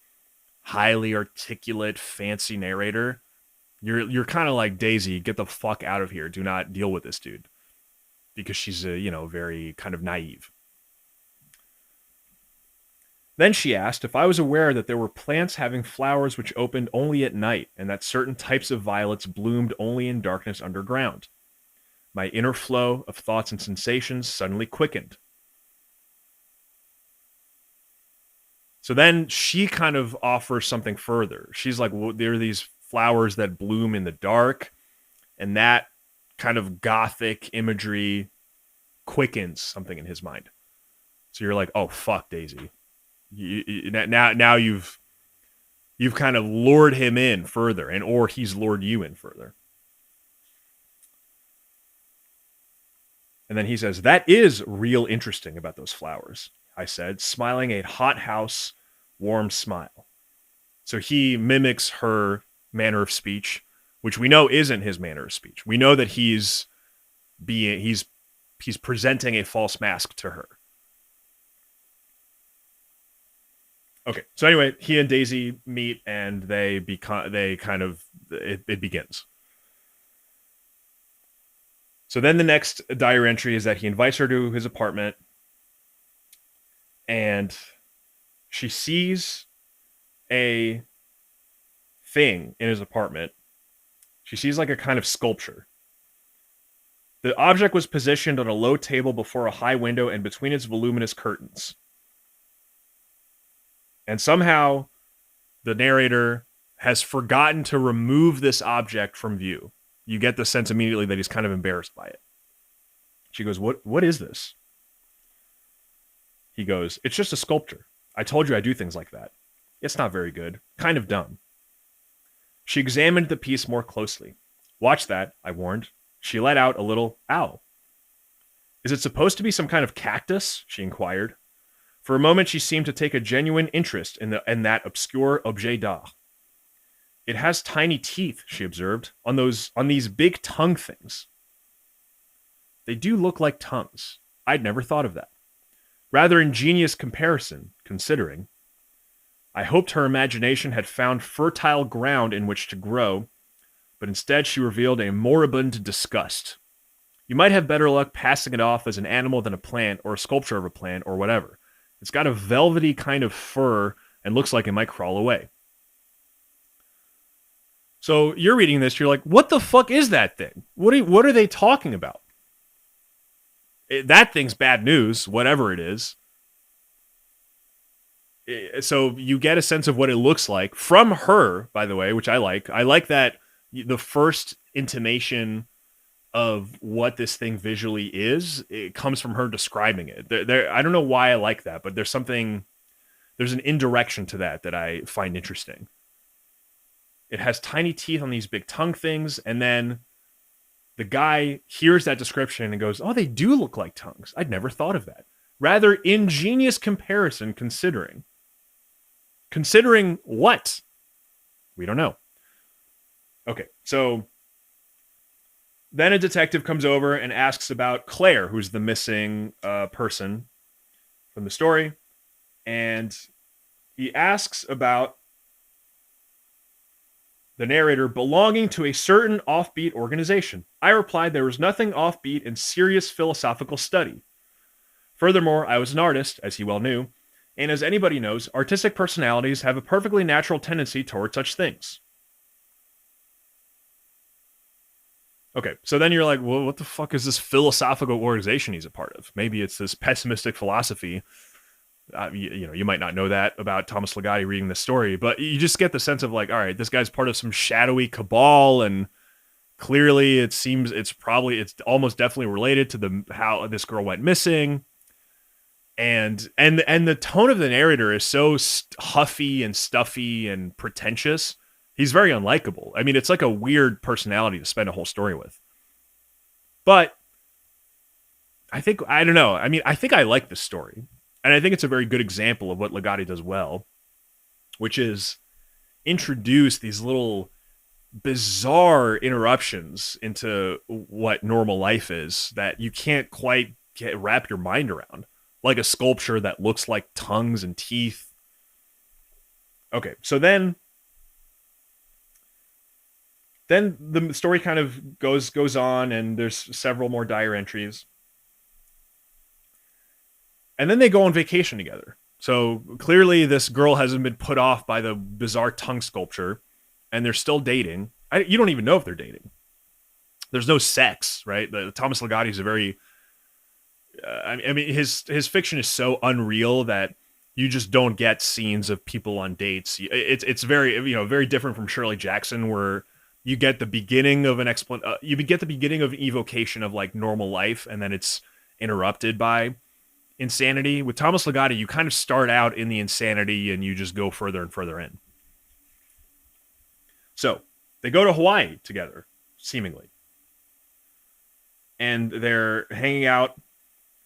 highly articulate, fancy narrator. You're kind of like, Daisy, get the fuck out of here. Do not deal with this dude, because she's very kind of naive. Then she asked if I was aware that there were plants having flowers which opened only at night, and that certain types of violets bloomed only in darkness underground. My inner flow of thoughts and sensations suddenly quickened. So then she kind of offers something further. She's like, well, there are these flowers that bloom in the dark, and that kind of gothic imagery quickens something in his mind. So you're like, oh, fuck, Daisy. Now you've kind of lured him in further, or he's lured you in further. And then he says, that is real interesting about those flowers, I said, smiling a hothouse, warm smile. So he mimics her manner of speech, which we know isn't his manner of speech. We know that he's presenting a false mask to her. Okay, so anyway, he and Daisy meet, and it begins. So then the next diary entry is that he invites her to his apartment, and she sees a thing in his apartment. She sees like a kind of sculpture. The object was positioned on a low table before a high window and between its voluminous curtains. And somehow the narrator has forgotten to remove this object from view. You get the sense immediately that he's kind of embarrassed by it. She goes, What is this? He goes, it's just a sculpture. I told you I do things like that. It's not very good. Kind of dumb. She examined the piece more closely. Watch that, I warned. She let out a little ow. Is it supposed to be some kind of cactus? She inquired. For a moment, she seemed to take a genuine interest in that obscure objet d'art. It has tiny teeth, she observed, on these big tongue things. They do look like tongues. I'd never thought of that. Rather ingenious comparison, considering. I hoped her imagination had found fertile ground in which to grow, but instead she revealed a moribund disgust. You might have better luck passing it off as an animal than a plant, or a sculpture of a plant, or whatever. It's got a velvety kind of fur and looks like it might crawl away. So you're reading this, you're like, what the fuck is that thing? What are they talking about? That thing's bad news, whatever it is. So you get a sense of what it looks like from her, by the way, which I like. I like that the first intimation of what this thing visually is, it comes from her describing it. I don't know why I like that, but there's an indirection to that I find interesting. It has tiny teeth on these big tongue things, and then The guy hears that description and goes, oh, they do look like tongues. I'd never thought of that. Rather ingenious comparison considering. Considering what? We don't know. Okay, so then a detective comes over and asks about Claire, who's the missing person from the story. And he asks about the narrator belonging to a certain offbeat organization. I replied there was nothing offbeat in serious philosophical study. Furthermore, I was an artist, as he well knew, and as anybody knows, artistic personalities have a perfectly natural tendency toward such things. Okay, so then you're like, well, what the fuck is this philosophical organization he's a part of? Maybe it's this pessimistic philosophy. You might not know that about Thomas Ligotti reading this story, but you just get the sense of like, all right, this guy's part of some shadowy cabal, and clearly it seems it's almost definitely related to how this girl went missing. And the tone of the narrator is so huffy and stuffy and pretentious. He's very unlikable. I mean, it's like a weird personality to spend a whole story with. But I think I like this story. And I think it's a very good example of what Ligotti does well, which is introduce these little bizarre interruptions into what normal life is that you can't quite wrap your mind around. Like a sculpture that looks like tongues and teeth. Okay, so then the story kind of goes on, and there's several more dire entries. And then they go on vacation together. So clearly this girl hasn't been put off by the bizarre tongue sculpture, and they're still dating. You don't even know if they're dating. There's no sex, right? Thomas Ligotti is a very... I mean, his fiction is so unreal that you just don't get scenes of people on dates. It's very, very different from Shirley Jackson, where you get the beginning of you get the beginning of an evocation of like normal life, and then it's interrupted by insanity. With Thomas Ligotti, you kind of start out in the insanity and you just go further and further in. So they go to Hawaii together, seemingly, and they're hanging out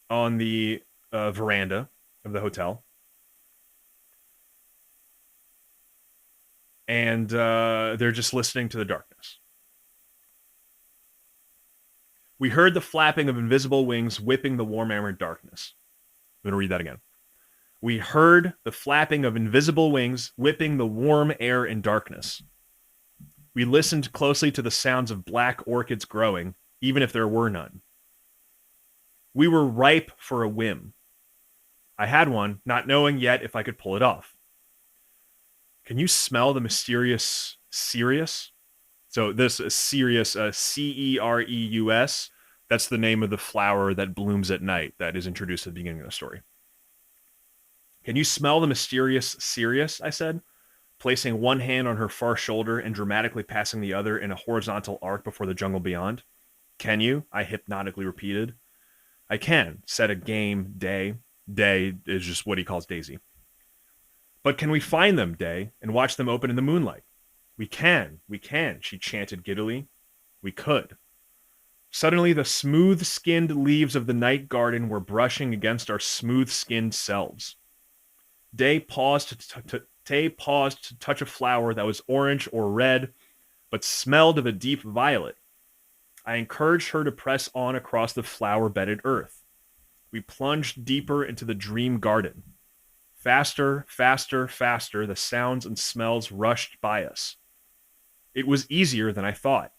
on the veranda of the hotel. And they're just listening to the darkness. We heard the flapping of invisible wings whipping the warm air in darkness. I'm going to read that again. We heard the flapping of invisible wings whipping the warm air in darkness. We listened closely to the sounds of black orchids growing, even if there were none. We were ripe for a whim. I had one, not knowing yet if I could pull it off. Can you smell the mysterious Cereus? So this is Cereus, Cereus. That's the name of the flower that blooms at night that is introduced at the beginning of the story. Can you smell the mysterious Cereus? I said, placing one hand on her far shoulder and dramatically passing the other in a horizontal arc before the jungle beyond. Can you? I hypnotically repeated. I can, said a game Day. Day is just what he calls Daisy. But can we find them, Day, and watch them open in the moonlight? We can, she chanted giddily. We could. Suddenly, the smooth-skinned leaves of the night garden were brushing against our smooth-skinned selves. Day paused to touch a flower that was orange or red, but smelled of a deep violet. I encouraged her to press on across the flower-bedded earth. We plunged deeper into the dream garden. Faster, faster, faster, the sounds and smells rushed by us. It was easier than I thought.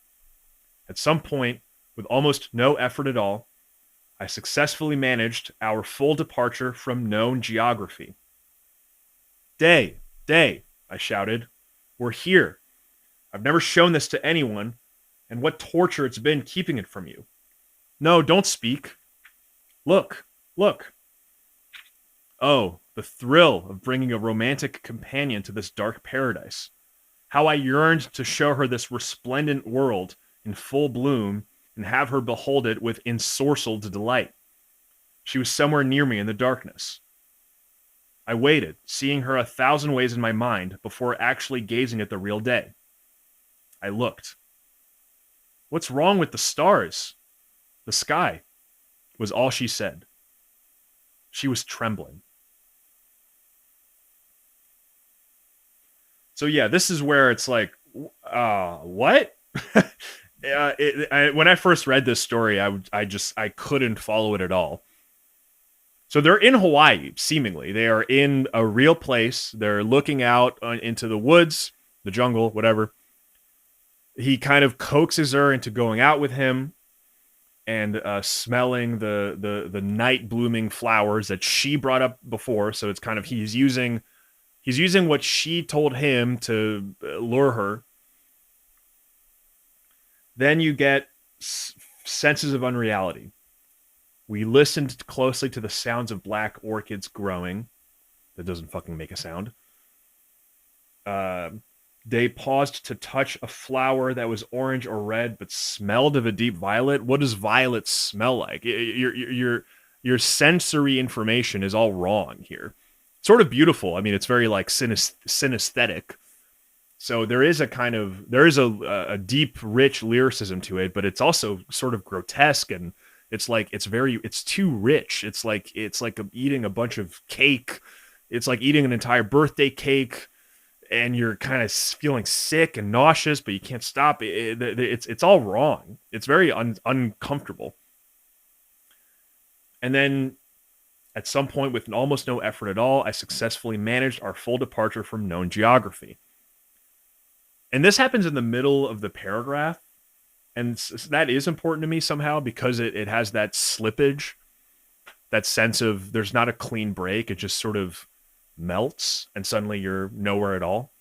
At some point, with almost no effort at all, I successfully managed our full departure from known geography. Day, I shouted. We're here. I've never shown this to anyone, and what torture it's been keeping it from you. No, don't speak. Look. Oh, the thrill of bringing a romantic companion to this dark paradise. How I yearned to show her this resplendent world in full bloom and have her behold it with ensorcelled delight. She was somewhere near me in the darkness. I waited, seeing her 1,000 ways in my mind before actually gazing at the real Day. I looked. What's wrong with the stars? The sky, was all she said. She was trembling. So yeah, this is where it's like, what? When I first read this story, I couldn't follow it at all. So they're in Hawaii, seemingly. They are in a real place. They're looking out into the woods, the jungle, whatever. He kind of coaxes her into going out with him and smelling the night blooming flowers that she brought up before. So it's kind of he's using what she told him to lure her. Then you get senses of unreality. We listened closely to the sounds of black orchids growing. That doesn't fucking make a sound. They paused to touch a flower that was orange or red, but smelled of a deep violet. What does violet smell like? Your sensory information is all wrong here. Sort of beautiful. I mean, it's very like synesthetic. So there is a deep, rich lyricism to it, but it's also sort of grotesque, and it's too rich. It's like eating a bunch of cake. It's like eating an entire birthday cake, and you're kind of feeling sick and nauseous, but you can't stop. It's all wrong. It's very uncomfortable. And then at some point, with almost no effort at all, I successfully managed our full departure from known geography. And this happens in the middle of the paragraph. And that is important to me somehow because it has that slippage, that sense of there's not a clean break. It just sort of melts and suddenly you're nowhere at all.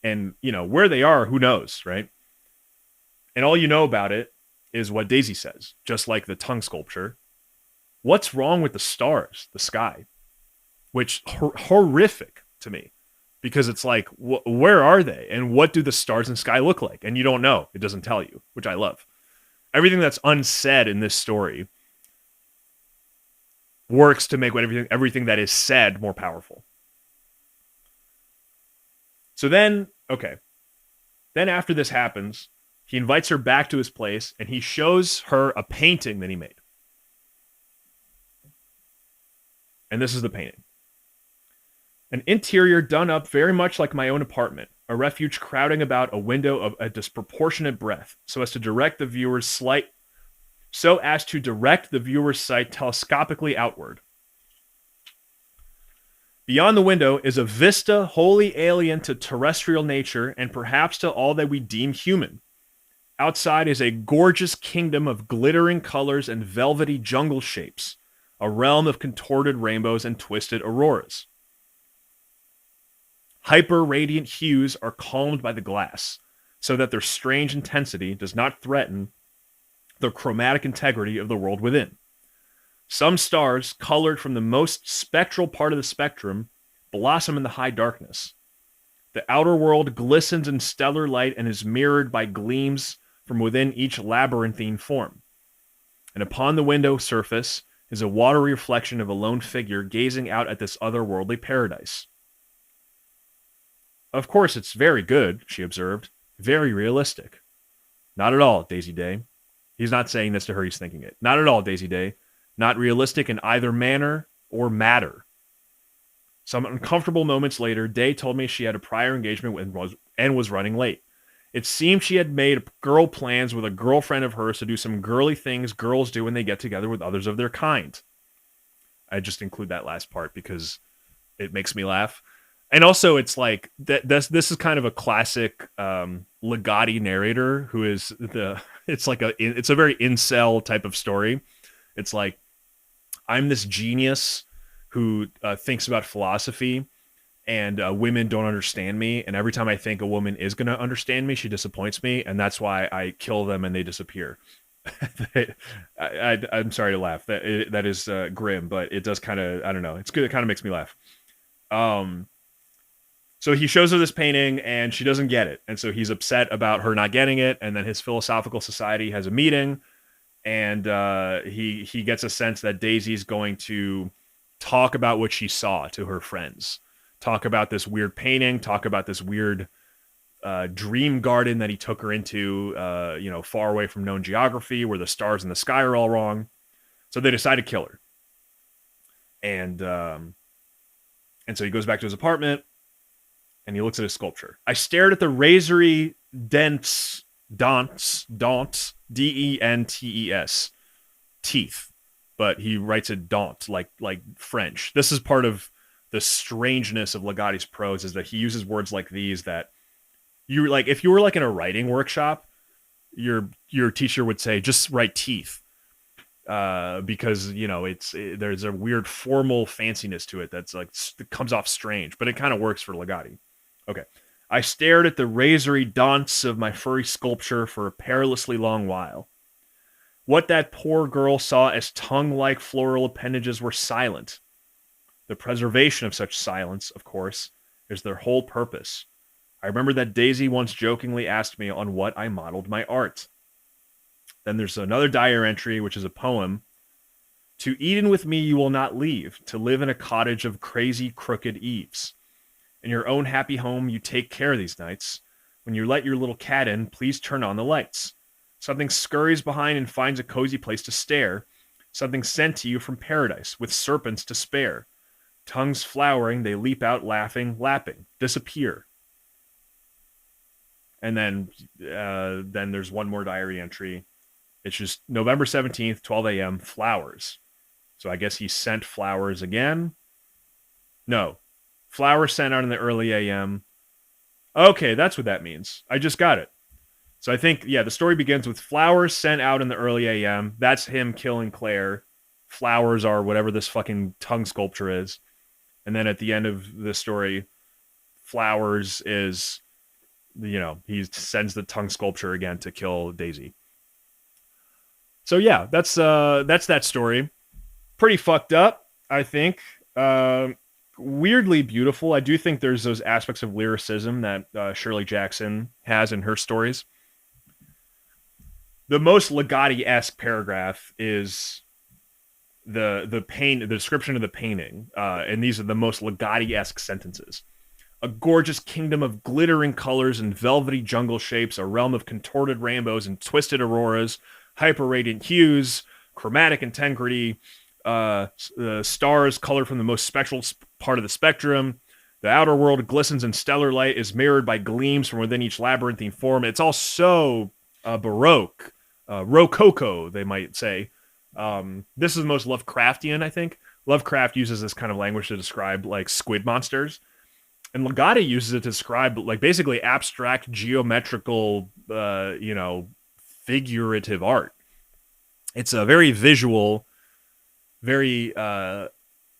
And, where they are, who knows, right? And all you know about it is what Daisy says, just like the tongue sculpture. What's wrong with the stars, the sky? Which, horrific to me. Because it's like, where are they? And what do the stars in the sky look like? And you don't know. It doesn't tell you, which I love. Everything that's unsaid in this story works to make everything that is said more powerful. So then, okay. Then after this happens, he invites her back to his place, and he shows her a painting that he made. And this is the painting. An interior done up very much like my own apartment, a refuge crowding about a window of a disproportionate breadth, so as to direct the viewer's sight telescopically outward. Beyond the window is a vista wholly alien to terrestrial nature and perhaps to all that we deem human. Outside is a gorgeous kingdom of glittering colors and velvety jungle shapes, a realm of contorted rainbows and twisted auroras. Hyper-radiant hues are calmed by the glass, so that their strange intensity does not threaten the chromatic integrity of the world within. Some stars, colored from the most spectral part of the spectrum, blossom in the high darkness. The outer world glistens in stellar light and is mirrored by gleams from within each labyrinthine form. And upon the window surface is a watery reflection of a lone figure gazing out at this otherworldly paradise. Of course, it's very good, she observed. Very realistic. Not at all, Daisy Day. He's not saying this to her, he's thinking it. Not at all, Daisy Day. Not realistic in either manner or matter. Some uncomfortable moments later, Day told me she had a prior engagement and was running late. It seemed she had made girl plans with a girlfriend of hers to do some girly things girls do when they get together with others of their kind. I just include that last part because it makes me laugh. And also, it's like this is kind of a classic Ligotti narrator who is it's a very incel type of story. It's like, I'm this genius who thinks about philosophy, and women don't understand me. And every time I think a woman is going to understand me, she disappoints me, and that's why I kill them and they disappear. I'm sorry to laugh. That is grim, but it does kind of, I don't know. It's good. It kind of makes me laugh. So he shows her this painting and she doesn't get it. And so he's upset about her not getting it. And then his philosophical society has a meeting, and he gets a sense that Daisy's going to talk about what she saw to her friends, talk about this weird painting, talk about this weird dream garden that he took her into, far away from known geography, where the stars in the sky are all wrong. So they decide to kill her, and so he goes back to his apartment and he looks at his sculpture. I stared at the razory dents, Dentes, teeth, but he writes it daunt, like French. This is part of the strangeness of Ligotti's prose, is that he uses words like these that you like. If you were like in a writing workshop, your teacher would say just write teeth, because there's a weird formal fanciness to it that's like it comes off strange, but it kind of works for Ligotti. Okay. I stared at the razory daunts of my furry sculpture for a perilously long while. What that poor girl saw as tongue-like floral appendages were silent. The preservation of such silence, of course, is their whole purpose. I remember that Daisy once jokingly asked me on what I modeled my art. Then there's another diary entry, which is a poem. To Eden with me you will not leave, to live in a cottage of crazy, crooked eaves. In your own happy home, you take care these nights. When you let your little cat in, please turn on the lights. Something scurries behind and finds a cozy place to stare. Something sent to you from paradise, with serpents to spare. Tongues flowering, they leap out laughing, lapping, disappear. And then there's one more diary entry. It's just November 17th, 12 a.m., flowers. So I guess he sent flowers again. No. Flowers sent out in the early a.m. Okay, that's what that means. I just got it. So I think, the story begins with flowers sent out in the early a.m. That's him killing Claire. Flowers are whatever this fucking tongue sculpture is. And then at the end of the story, flowers is, he sends the tongue sculpture again to kill Daisy. So yeah, that's that story. Pretty fucked up, I think. Weirdly beautiful. I do think there's those aspects of lyricism that Shirley Jackson has in her stories. The most Ligotti-esque paragraph is the description of the painting, and these are the most Ligotti-esque sentences. A gorgeous kingdom of glittering colors and velvety jungle shapes, a realm of contorted rainbows and twisted auroras, hyper-radiant hues, chromatic integrity, stars colored from the most spectral part of the spectrum. The outer world glistens in stellar light, is mirrored by gleams from within each labyrinthine form. It's all so baroque, rococo, they might say. This is the most Lovecraftian, I think. Lovecraft uses this kind of language to describe like squid monsters, and Ligotti uses it to describe like basically abstract geometrical, figurative art. It's a very visual, very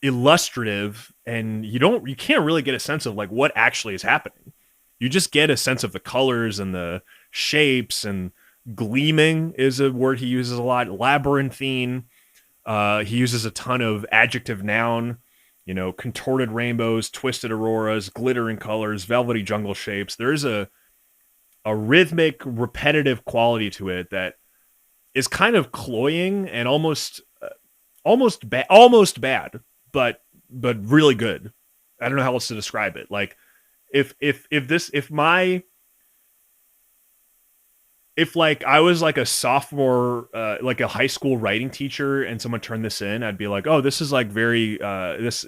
illustrative, and you can't really get a sense of like what actually is happening. You just get a sense of the colors and the shapes, and gleaming is a word he uses a lot. Labyrinthine. He uses a ton of adjective noun, contorted rainbows, twisted auroras, glittering colors, velvety jungle shapes. There's a rhythmic, repetitive quality to it that is kind of cloying and almost bad, but really good. I don't know how else to describe it. Like if I was like a sophomore, like a high school writing teacher, and someone turned this in, I'd be like, oh, this is like very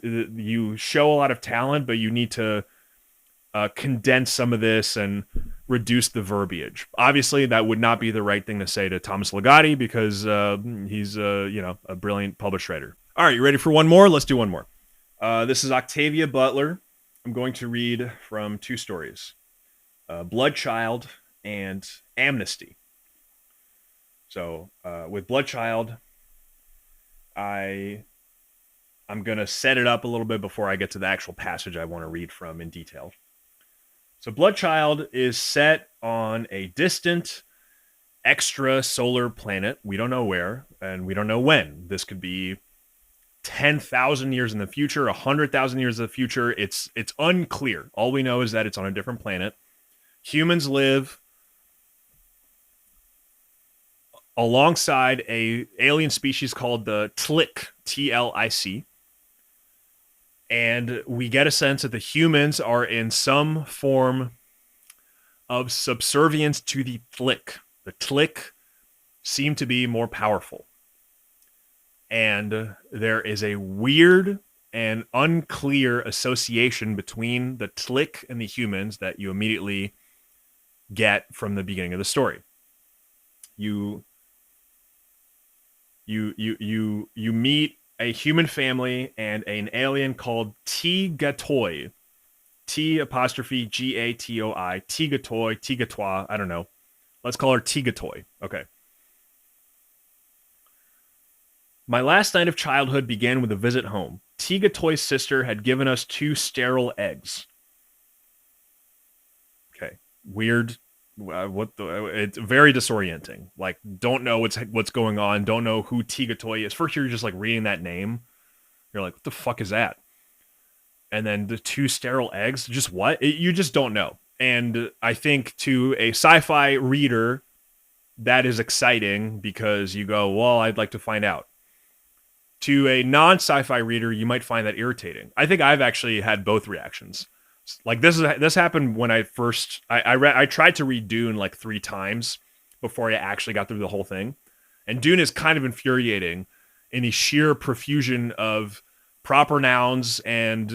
you show a lot of talent, but you need to condense some of this and reduce the verbiage. Obviously, that would not be the right thing to say to Thomas Ligotti, because he's a brilliant published writer. All right, you ready for one more? Let's do one more. This is Octavia Butler. I'm going to read from two stories, Bloodchild and Amnesty. So with Bloodchild, I'm going to set it up a little bit before I get to the actual passage I want to read from in detail. So Bloodchild is set on a distant extra-solar planet. We don't know where, and we don't know when. This could be 10,000 years in the future, 100,000 years in the future. It's unclear. All we know is that it's on a different planet. Humans live alongside a alien species called the Tlic, T-L-I-C. And we get a sense that the humans are in some form of subservience to the Tlick. The Tlick seem to be more powerful. And there is a weird and unclear association between the Tlick and the humans that you immediately get from the beginning of the story. You meet a human family and an alien called Tigatoi. T''Gatoi, Tigatoi, I don't know. Let's call her Tigatoi. Okay. My last night of childhood began with a visit home. Tigatoi's sister had given us 2 sterile eggs. Okay. Weird. It's very disorienting. Like, don't know what's going on. Don't know who Tigatoi is. First, you're just like reading that name. You're like, what the fuck is that? And then the 2 sterile eggs. Just what? You just don't know. And I think to a sci-fi reader, that is exciting because you go, well, I'd like to find out. To a non-sci-fi reader, you might find that irritating. I think I've actually had both reactions. Like this happened when I first I tried to read Dune like 3 times before I actually got through the whole thing. And Dune is kind of infuriating in the sheer profusion of proper nouns and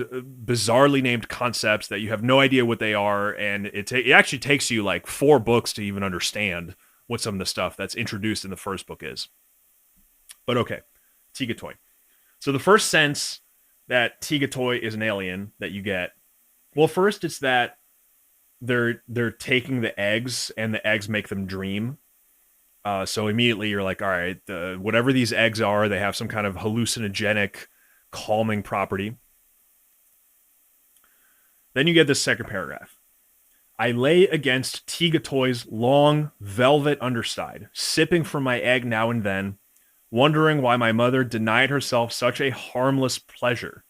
bizarrely named concepts that you have no idea what they are, and it actually takes you like 4 books to even understand what some of the stuff that's introduced in the first book is. But okay. Tigatoi. So the first sense that Tigatoi is an alien that you get, well, first it's that they're taking the eggs and the eggs make them dream. So immediately you're like, all right, whatever these eggs are, they have some kind of hallucinogenic, calming property. Then you get this second paragraph. I lay against Tigatoi's long velvet underside, sipping from my egg now and then, wondering why my mother denied herself such a harmless pleasure.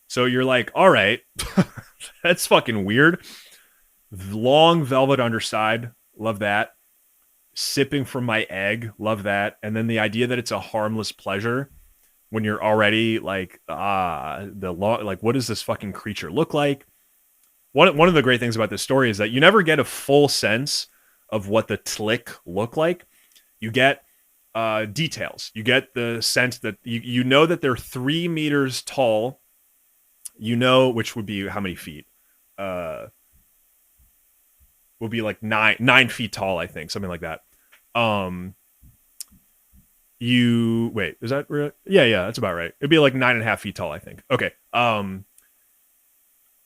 So you're like, all right, that's fucking weird. Long velvet underside, love that. Sipping from my egg, love that. And then the idea that it's a harmless pleasure when you're already like, what does this fucking creature look like? One of the great things about this story is that you never get a full sense of what the Tlick look like. You get details. You get the sense that you know that they're 3 meters tall. You know, which would be how many feet? Would be like 9 feet tall, I think, something like that. Wait, is that real? Yeah, that's about right. It'd be like 9.5 feet tall, I think. Okay.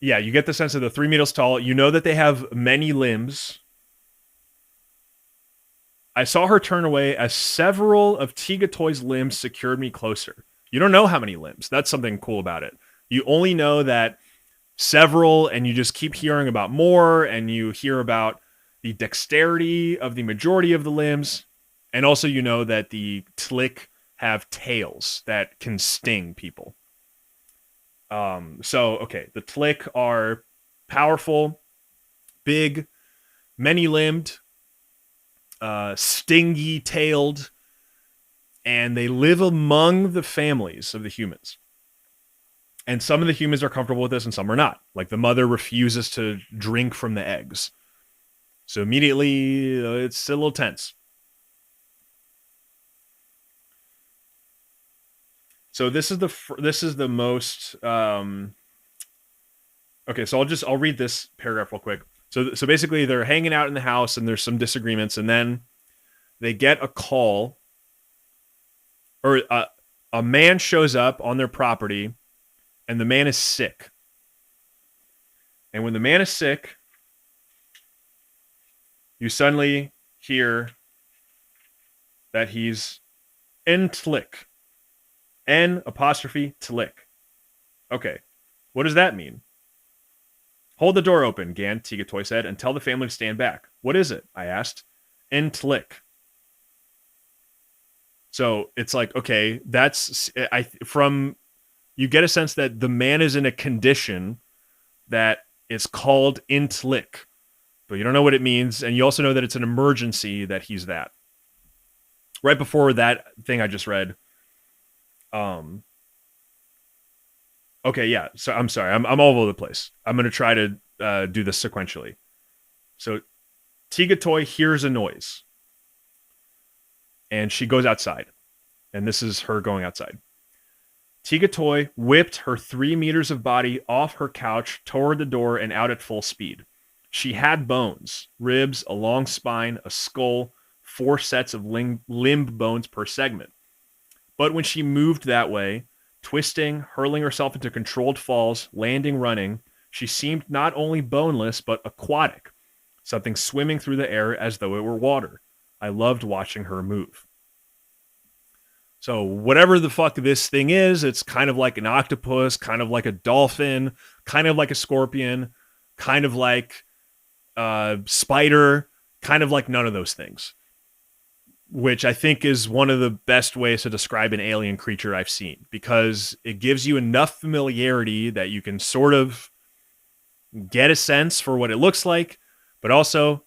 Yeah, you get the sense of the 3 meters tall. You know that they have many limbs. I saw her turn away as several of Tigatoi's limbs secured me closer. You don't know how many limbs. That's something cool about it. You only know that several, and you just keep hearing about more, and you hear about the dexterity of the majority of the limbs, and also you know that the Tlick have tails that can sting people. Okay, the Tlick are powerful, big, many-limbed, stingy-tailed, and they live among the families of the humans. And some of the humans are comfortable with this and some are not. Like the mother refuses to drink from the eggs. So immediately it's a little tense. So this is the most okay, so I'll read this paragraph real quick. So basically they're hanging out in the house and there's some disagreements, and then they get a call, or a man shows up on their property, and the man is sick. And when the man is sick, you suddenly hear that he's in Tlick. N''Tlick. Okay, what does that mean? Hold the door open, Gan, Tigatoi said, and tell the family to stand back. What is it? I asked. Tlick. So it's like, okay, you get a sense that the man is in a condition that is called Tlick, but you don't know what it means, and you also know that it's an emergency that he's that. Right before that thing I just read, okay, yeah. So I'm sorry, I'm all over the place. I'm gonna try to do this sequentially. So Tigatoy hears a noise, and she goes outside. And this is her going outside. Tigatoy whipped her 3 meters of body off her couch toward the door and out at full speed. She had bones, ribs, a long spine, a skull, 4 sets of limb bones per segment. But when she moved that way, twisting, hurling herself into controlled falls, landing, running, she seemed not only boneless, but aquatic, something swimming through the air as though it were water. I loved watching her move. So whatever the fuck this thing is, it's kind of like an octopus, kind of like a dolphin, kind of like a scorpion, kind of like a spider, kind of like none of those things, which I think is one of the best ways to describe an alien creature I've seen, because it gives you enough familiarity that you can sort of get a sense for what it looks like, but also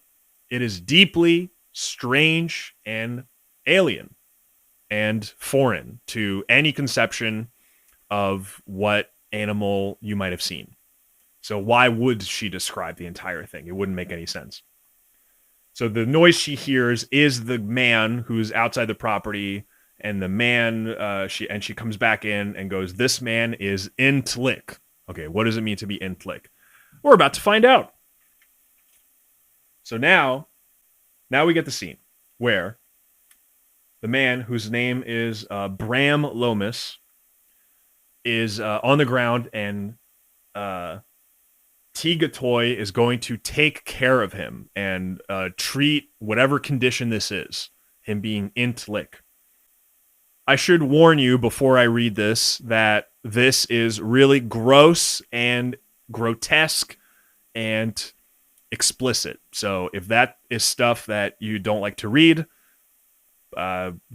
it is deeply strange and alien and foreign to any conception of what animal you might have seen. So why would she describe the entire thing? It wouldn't make any sense. So the noise she hears is the man who's outside the property, and the man, she comes back in and goes, "This man is Intlik." Okay, what does it mean to be Intlik? We're about to find out. So now we get the scene where the man, whose name is Bram Lomas, is on the ground, and Tigatoy is going to take care of him and treat whatever condition this is, him being Intlik. I should warn you before I read this that this is really gross and grotesque and explicit. So if that is stuff that you don't like to read,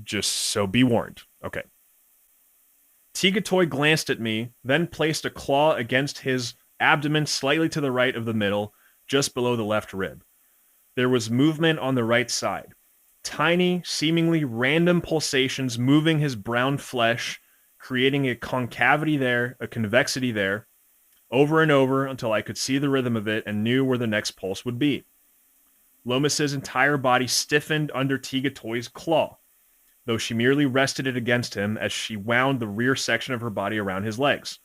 just so be warned. Okay. Tigatoy glanced at me, then placed a claw against his abdomen slightly to the right of the middle, just below the left rib. There was movement on the right side. Tiny, seemingly random pulsations moving his brown flesh, creating a concavity there, a convexity there, over and over until I could see the rhythm of it and knew where the next pulse would be. Lomas's entire body stiffened under Tigatoy's claw, though she merely rested it against him as she wound the rear section of her body around his legs.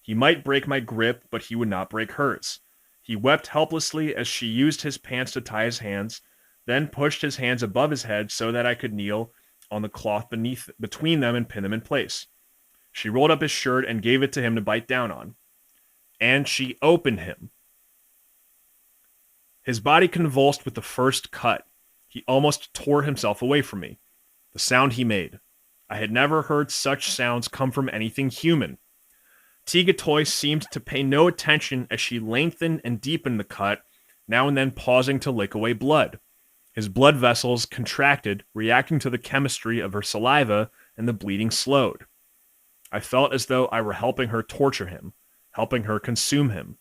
He might break my grip, but he would not break hers. He wept helplessly as she used his pants to tie his hands, then pushed his hands above his head so that I could kneel on the cloth between them and pin them in place. She rolled up his shirt and gave it to him to bite down on. And she opened him. His body convulsed with the first cut. He almost tore himself away from me. The sound he made. I had never heard such sounds come from anything human. Tigatoy seemed to pay no attention as she lengthened and deepened the cut, now and then pausing to lick away blood. His blood vessels contracted, reacting to the chemistry of her saliva, and the bleeding slowed. I felt as though I were helping her torture him, helping her consume him.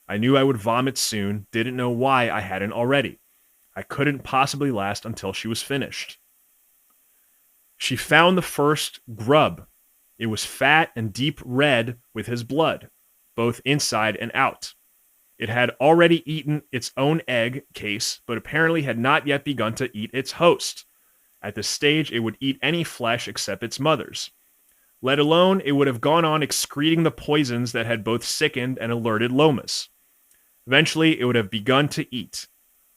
I knew I would vomit soon, didn't know why I hadn't already. I couldn't possibly last until she was finished. She found the first grub. It was fat and deep red with his blood, both inside and out. It had already eaten its own egg case, but apparently had not yet begun to eat its host. At this stage, it would eat any flesh except its mother's. Let alone, it would have gone on excreting the poisons that had both sickened and alerted Lomas. Eventually, it would have begun to eat.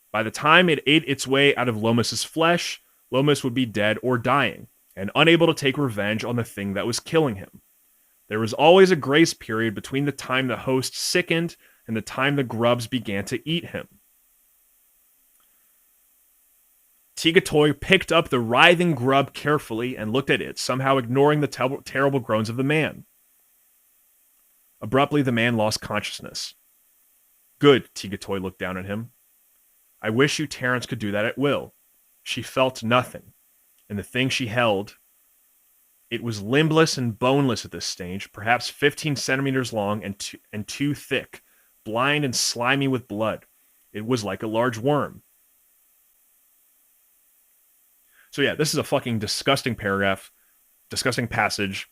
By the time it ate its way out of Lomas's flesh, Lomas would be dead or dying, and unable to take revenge on the thing that was killing him. There was always a grace period between the time the host sickened and the time the grubs began to eat him. Tigatoy picked up the writhing grub carefully and looked at it, somehow ignoring the terrible groans of the man. Abruptly, the man lost consciousness. Good, Tigatoy looked down at him. I wish you Terrence could do that at will. She felt nothing, and the thing she held, it was limbless and boneless at this stage, perhaps 15 centimeters long and too thick, blind and slimy with blood. It was like a large worm. So yeah, this is a fucking disgusting paragraph, disgusting passage.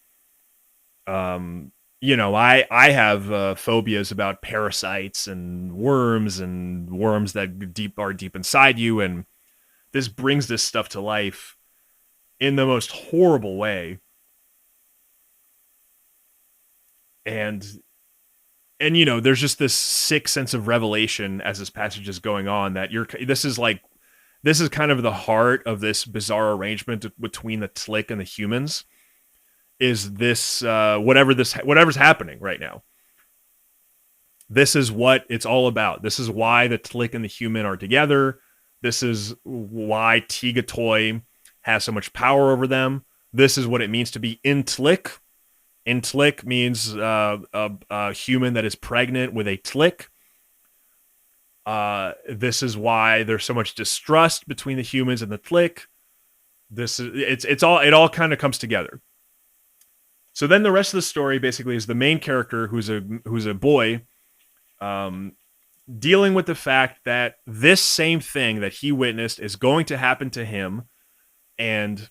I have phobias about parasites and worms that are deep inside you, and this brings this stuff to life in the most horrible way. And there's just this sick sense of revelation as this passage is going on that this is kind of the heart of this bizarre arrangement between the Tlick and the humans. Is this whatever's happening right now? This is what it's all about. This is why the Tlick and the human are together. This is why Tigatoy has so much power over them. This is what it means to be in Tlick. In Tlick means a human that is pregnant with a Tlick. This is why there's so much distrust between the humans and the Tlick. It all kind of comes together. So then the rest of the story basically is the main character who's a boy, dealing with the fact that this same thing that he witnessed is going to happen to him, and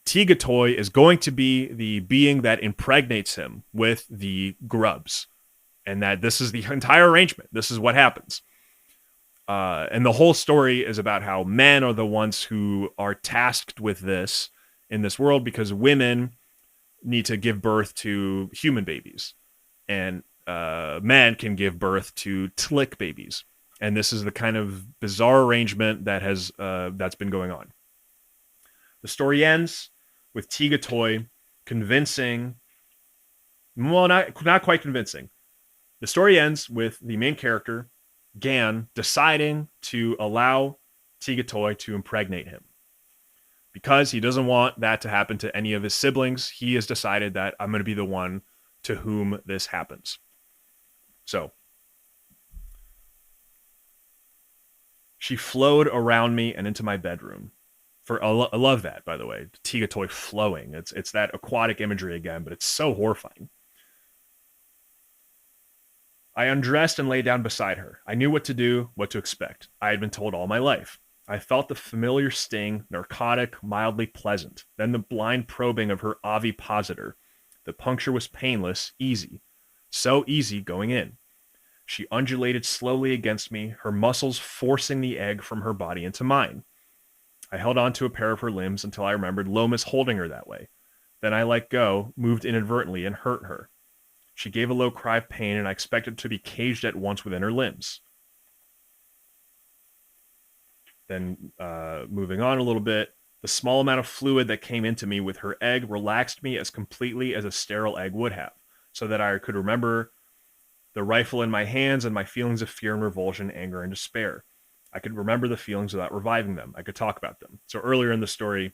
Tigatoy is going to be the being that impregnates him with the grubs, and that this is the entire arrangement. This is what happens. And the whole story is about how men are the ones who are tasked with this in this world because women need to give birth to human babies, and men can give birth to Tlick babies. And this is the kind of bizarre arrangement that's been going on. The story ends with Tigatoy convincing, well, not quite convincing. The story ends with the main character, Gan, deciding to allow Tigatoy to impregnate him. Because he doesn't want that to happen to any of his siblings, he has decided that I'm going to be the one to whom this happens. So, she flowed around me and into my bedroom. I love that, by the way. Tigatoy flowing. It's that aquatic imagery again, but it's so horrifying. I undressed and lay down beside her. I knew what to do, what to expect. I had been told all my life. I felt the familiar sting, narcotic, mildly pleasant. Then the blind probing of her ovipositor. The puncture was painless, easy. So easy going in. She undulated slowly against me, her muscles forcing the egg from her body into mine. I held on to a pair of her limbs until I remembered Lomas holding her that way. Then I let go, moved inadvertently, and hurt her. She gave a low cry of pain, and I expected to be caged at once within her limbs. Then, moving on a little bit, the small amount of fluid that came into me with her egg relaxed me as completely as a sterile egg would have, so that I could remember the rifle in my hands and my feelings of fear and revulsion, anger and despair. I could remember the feelings without reviving them. I could talk about them. So earlier in the story,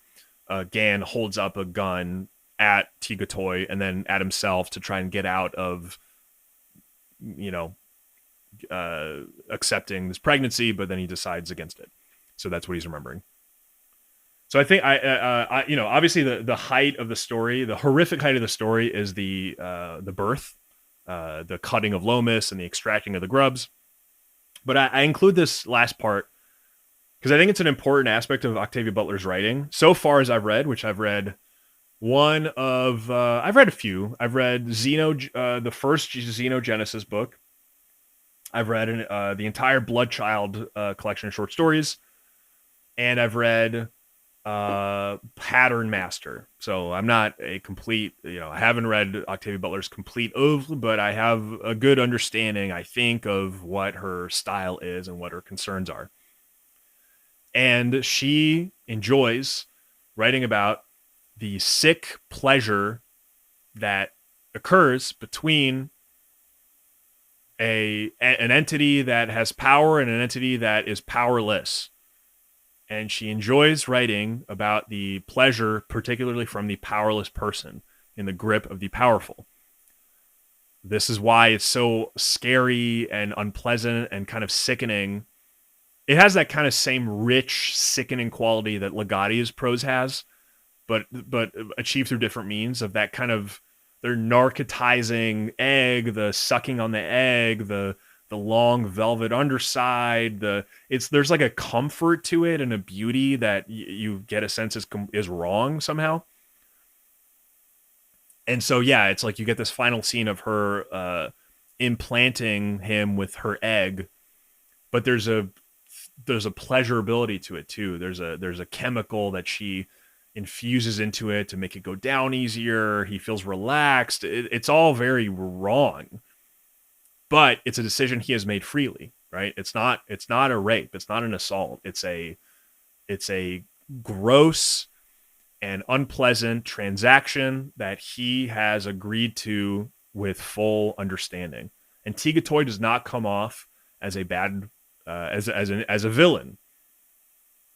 Gan holds up a gun at Tigatoy and then at himself to try and get out of, accepting this pregnancy, but then he decides against it. So that's what he's remembering. So I think obviously the height of the story, the horrific height of the story is the birth, the cutting of Lomas and the extracting of the grubs. But I include this last part because I think it's an important aspect of Octavia Butler's writing. So far as I've read, which I've read I've read a few. I've read the first Xenogenesis book. I've read the entire Bloodchild collection of short stories. And I've read Pattern Master. So I'm not a complete, I haven't read Octavia Butler's complete oeuvre, but I have a good understanding, I think, of what her style is and what her concerns are. And she enjoys writing about the sick pleasure that occurs between an entity that has power and an entity that is powerless. And she enjoys writing about the pleasure, particularly from the powerless person in the grip of the powerful. This is why it's so scary and unpleasant and kind of sickening. It has that kind of same rich, sickening quality that Ligotti's prose has, but achieved through different means of that kind of their narcotizing egg, the sucking on the egg, the long velvet underside, there's like a comfort to it and a beauty that you get a sense is wrong somehow. And so, yeah, it's like you get this final scene of her implanting him with her egg, but there's a pleasurability to it too. There's a chemical that she infuses into it to make it go down easier. He feels relaxed. It's all very wrong, but it's a decision he has made freely, right? It's not a rape. It's not an assault. It's a gross and unpleasant transaction that he has agreed to with full understanding. And Tiga Toy does not come off as a bad as a villain.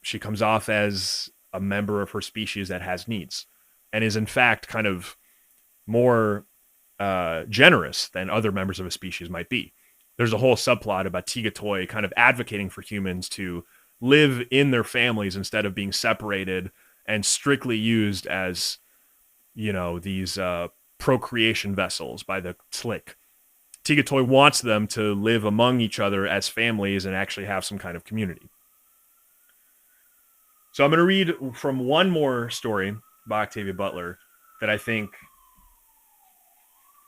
She comes off as a member of her species that has needs, and is in fact kind of more generous than other members of a species might be. There's a whole subplot about Tiga Toy kind of advocating for humans to live in their families instead of being separated and strictly used as, these procreation vessels by the Slick. Tiga Toy wants them to live among each other as families and actually have some kind of community. So I'm going to read from one more story by Octavia Butler that I think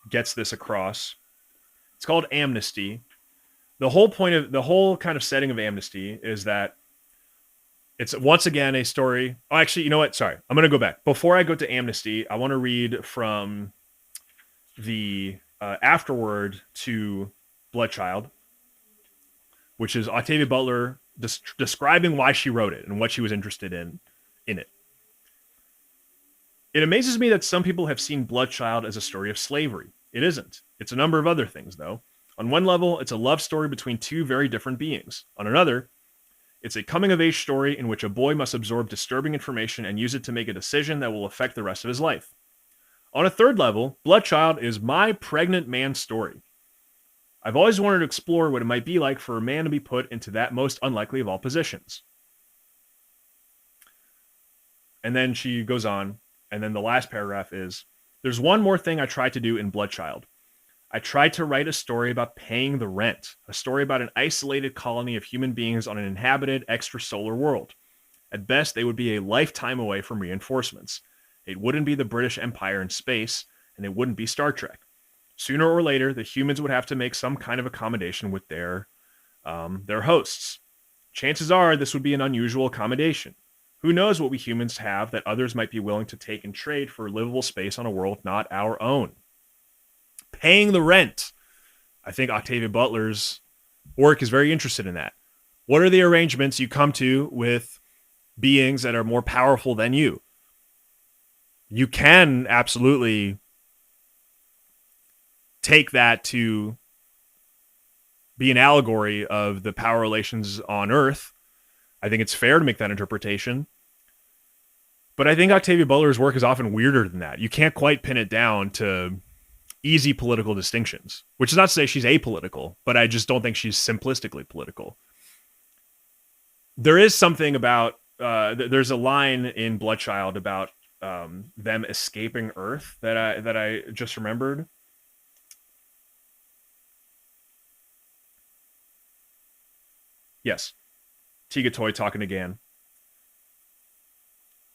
gets this across. It's called Amnesty. The whole kind of setting of Amnesty is that it's once again a story. Oh, actually, you know what? Sorry. I'm going to go back. Before I go to Amnesty, I want to read from the afterword to Bloodchild, which is Octavia Butler describing why she wrote it and what she was interested in it. It amazes me that some people have seen Bloodchild as a story of slavery. It isn't. It's a number of other things, though. On one level, it's a love story between two very different beings. On another, it's a coming-of-age story in which a boy must absorb disturbing information and use it to make a decision that will affect the rest of his life. On a third level, Bloodchild is my pregnant man story. I've always wanted to explore what it might be like for a man to be put into that most unlikely of all positions. And then she goes on, and then the last paragraph is, there's one more thing I tried to do in Bloodchild. I tried to write a story about paying the rent, a story about an isolated colony of human beings on an inhabited extrasolar world. At best, they would be a lifetime away from reinforcements. It wouldn't be the British Empire in space, and it wouldn't be Star Trek. Sooner or later, the humans would have to make some kind of accommodation with their hosts. Chances are this would be an unusual accommodation. Who knows what we humans have that others might be willing to take in trade for livable space on a world not our own. Paying the rent. I think Octavia Butler's work is very interested in that. What are the arrangements you come to with beings that are more powerful than you? You can absolutely take that to be an allegory of the power relations on Earth. I think it's fair to make that interpretation. But I think Octavia Butler's work is often weirder than that. You can't quite pin it down to easy political distinctions, which is not to say she's apolitical, but I just don't think she's simplistically political. There is something about, there's a line in Bloodchild about them escaping Earth that I just remembered. Yes. Tiga Toy talking again.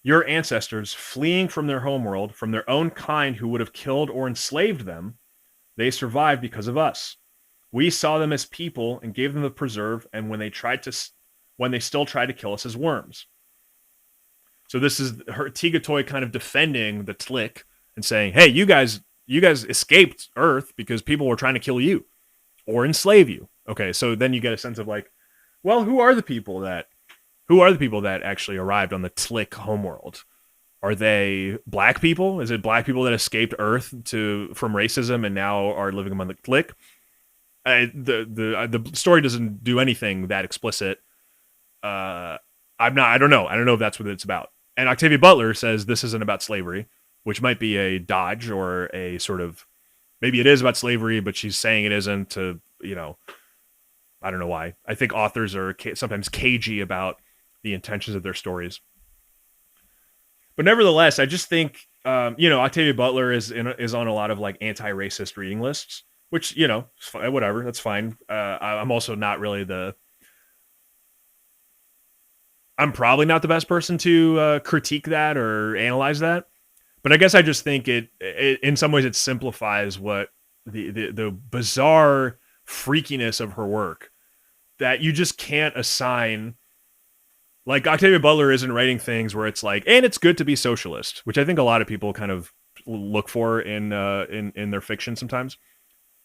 Your ancestors, fleeing from their homeworld, from their own kind who would have killed or enslaved them, they survived because of us. We saw them as people and gave them the preserve, and when they still tried to kill us as worms. So this is her Tiga Toy kind of defending the Tlick and saying, "Hey, you guys escaped Earth because people were trying to kill you or enslave you." Okay, so then you get a sense of like, well, who are the people that actually arrived on the Tlick homeworld? Are they black people? Is it black people that escaped Earth from racism and now are living among the Tlick? The story doesn't do anything that explicit. I don't know. I don't know if that's what it's about. And Octavia Butler says this isn't about slavery, which might be a dodge or a sort of, maybe it is about slavery, but she's saying it isn't to, I don't know why. I think authors are sometimes cagey about the intentions of their stories. But nevertheless, I just think, Octavia Butler is on a lot of like anti-racist reading lists, which, whatever, that's fine. I'm also not really I'm probably not the best person to critique that or analyze that. But I guess I just think it in some ways it simplifies what the bizarre freakiness of her work, that you just can't assign. Like, Octavia Butler isn't writing things where it's like, and it's good to be socialist, which I think a lot of people kind of look for in their fiction sometimes.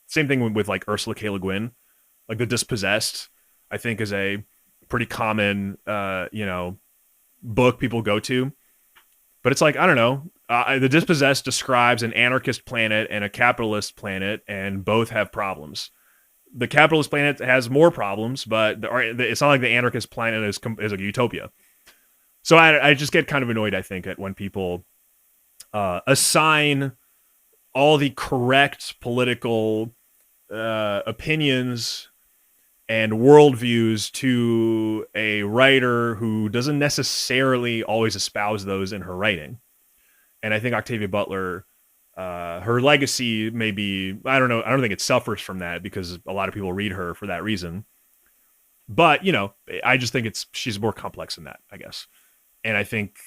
Same thing with like Ursula K. Le Guin, like The Dispossessed, I think is a pretty common book people go to. But it's like, I don't know. The Dispossessed describes an anarchist planet and a capitalist planet, and both have problems. The capitalist planet has more problems, but it's not like the anarchist planet is a utopia. So I just get kind of annoyed, I think, at when people assign all the correct political opinions and worldviews to a writer who doesn't necessarily always espouse those in her writing. And I think Octavia Butler, her legacy may be, I don't know, I don't think it suffers from that because a lot of people read her for that reason. But, I just think she's more complex than that, I guess. And I think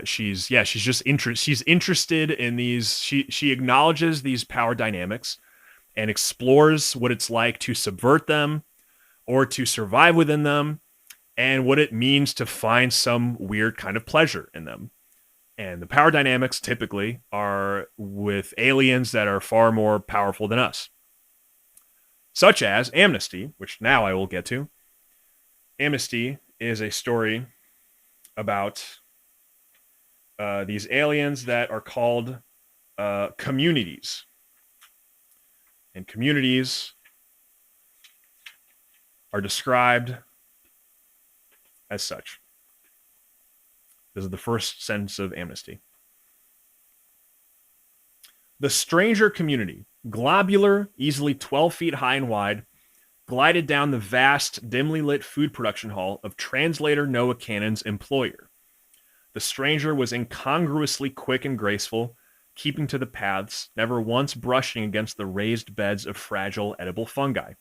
she's just she's interested in these, she acknowledges these power dynamics and explores what it's like to subvert them or to survive within them, and what it means to find some weird kind of pleasure in them. And the power dynamics typically are with aliens that are far more powerful than us. Such as Amnesty, which now I will get to. Amnesty is a story about these aliens that are called communities. And communities are described as such. This is the first sentence of Amnesty. The stranger community, globular, easily 12 feet high and wide, glided down the vast, dimly lit food production hall of translator Noah Cannon's employer. The stranger was incongruously quick and graceful, keeping to the paths, never once brushing against the raised beds of fragile, edible fungi.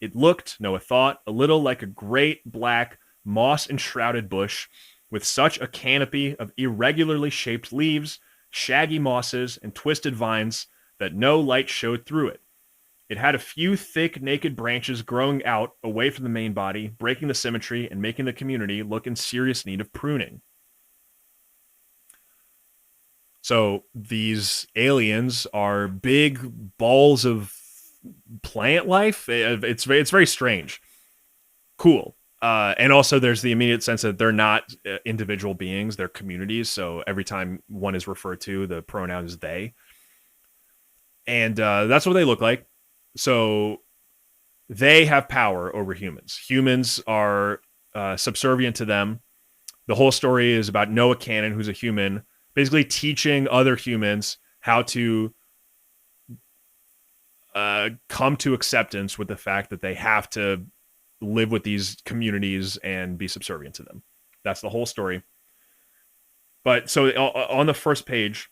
It looked, Noah thought, a little like a great, black, moss-enshrouded bush with such a canopy of irregularly shaped leaves, shaggy mosses, and twisted vines that no light showed through it. It had a few thick, naked branches growing out away from the main body, breaking the symmetry and making the community look in serious need of pruning. So these aliens are big balls of plant life. It's very strange. Cool. And also there's the immediate sense that they're not individual beings, they're communities. So every time one is referred to, the pronoun is they. And that's what they look like. So they have power over humans. Humans are subservient to them. The whole story is about Noah Cannon, who's a human, basically teaching other humans how to come to acceptance with the fact that they have to live with these communities and be subservient to them. That's the whole story. But so on the first page,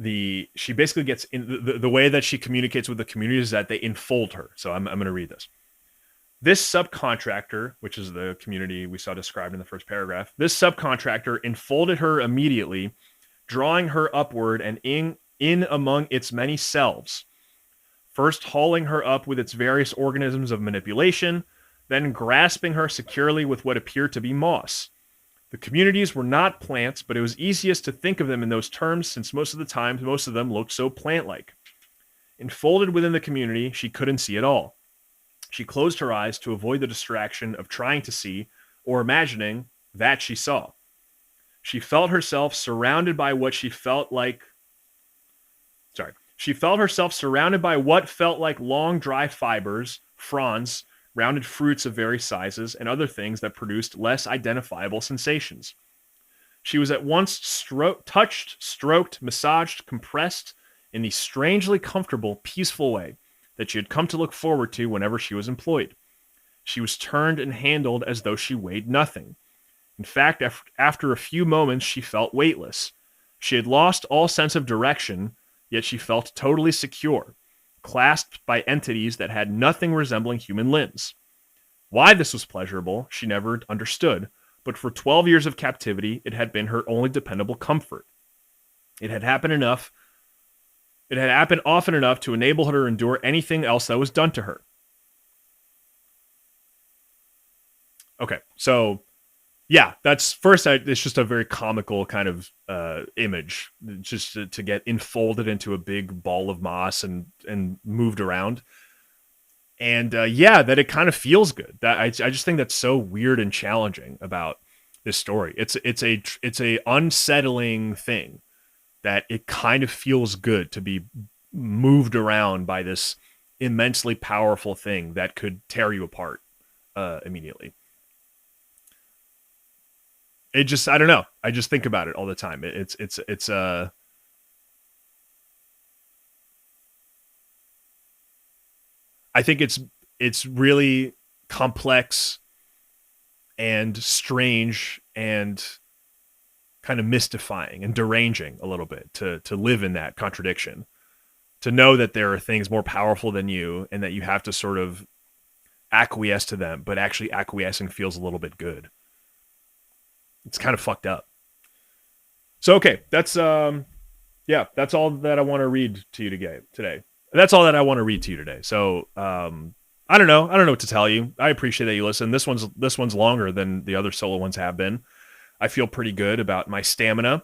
she basically gets in the way that she communicates with the community is that they enfold her. So I'm going to read this. This subcontractor, which is the community we saw described in the first paragraph, this subcontractor enfolded her immediately, drawing her upward and in among its many selves, first hauling her up with its various organisms of manipulation, then grasping her securely with what appeared to be moss. The communities were not plants, but it was easiest to think of them in those terms since most of the time, most of them looked so plant-like. Enfolded within the community, she couldn't see at all. She closed her eyes to avoid the distraction of trying to see or imagining that she saw. She felt herself surrounded by what felt like long, dry fibers, fronds, rounded fruits of various sizes, and other things that produced less identifiable sensations. She was at once touched, stroked, massaged, compressed in the strangely comfortable, peaceful way that she had come to look forward to whenever she was employed. She was turned and handled as though she weighed nothing. In fact, after a few moments, she felt weightless. She had lost all sense of direction, yet she felt totally secure, clasped by entities that had nothing resembling human limbs. Why this was pleasurable, she never understood, but for 12 years of captivity, it had been her only dependable comfort. It had happened often enough to enable her to endure anything else that was done to her. Okay, so yeah, that's first. It's just a very comical kind of image, just to get enfolded into a big ball of moss and moved around. And yeah, that it kind of feels good. That I just think that's so weird and challenging about this story. It's a unsettling thing that it kind of feels good to be moved around by this immensely powerful thing that could tear you apart immediately. It just, I don't know. I just think about it all the time. I think it's really complex and strange and kind of mystifying and deranging a little bit to live in that contradiction, to know that there are things more powerful than you and that you have to sort of acquiesce to them, but actually acquiescing feels a little bit good. It's kind of fucked up. So, okay, that's all that I want to read to you today. That's all that I want to read to you today. So, I don't know what to tell you. I appreciate that you listen. This one's longer than the other solo ones have been. I feel pretty good about my stamina.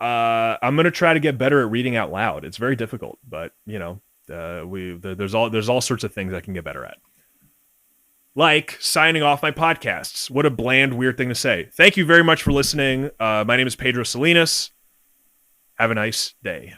I'm gonna try to get better at reading out loud. It's very difficult, but there's all sorts of things I can get better at. Like signing off my podcasts. What a bland, weird thing to say. Thank you very much for listening. My name is Pedro Salinas. Have a nice day.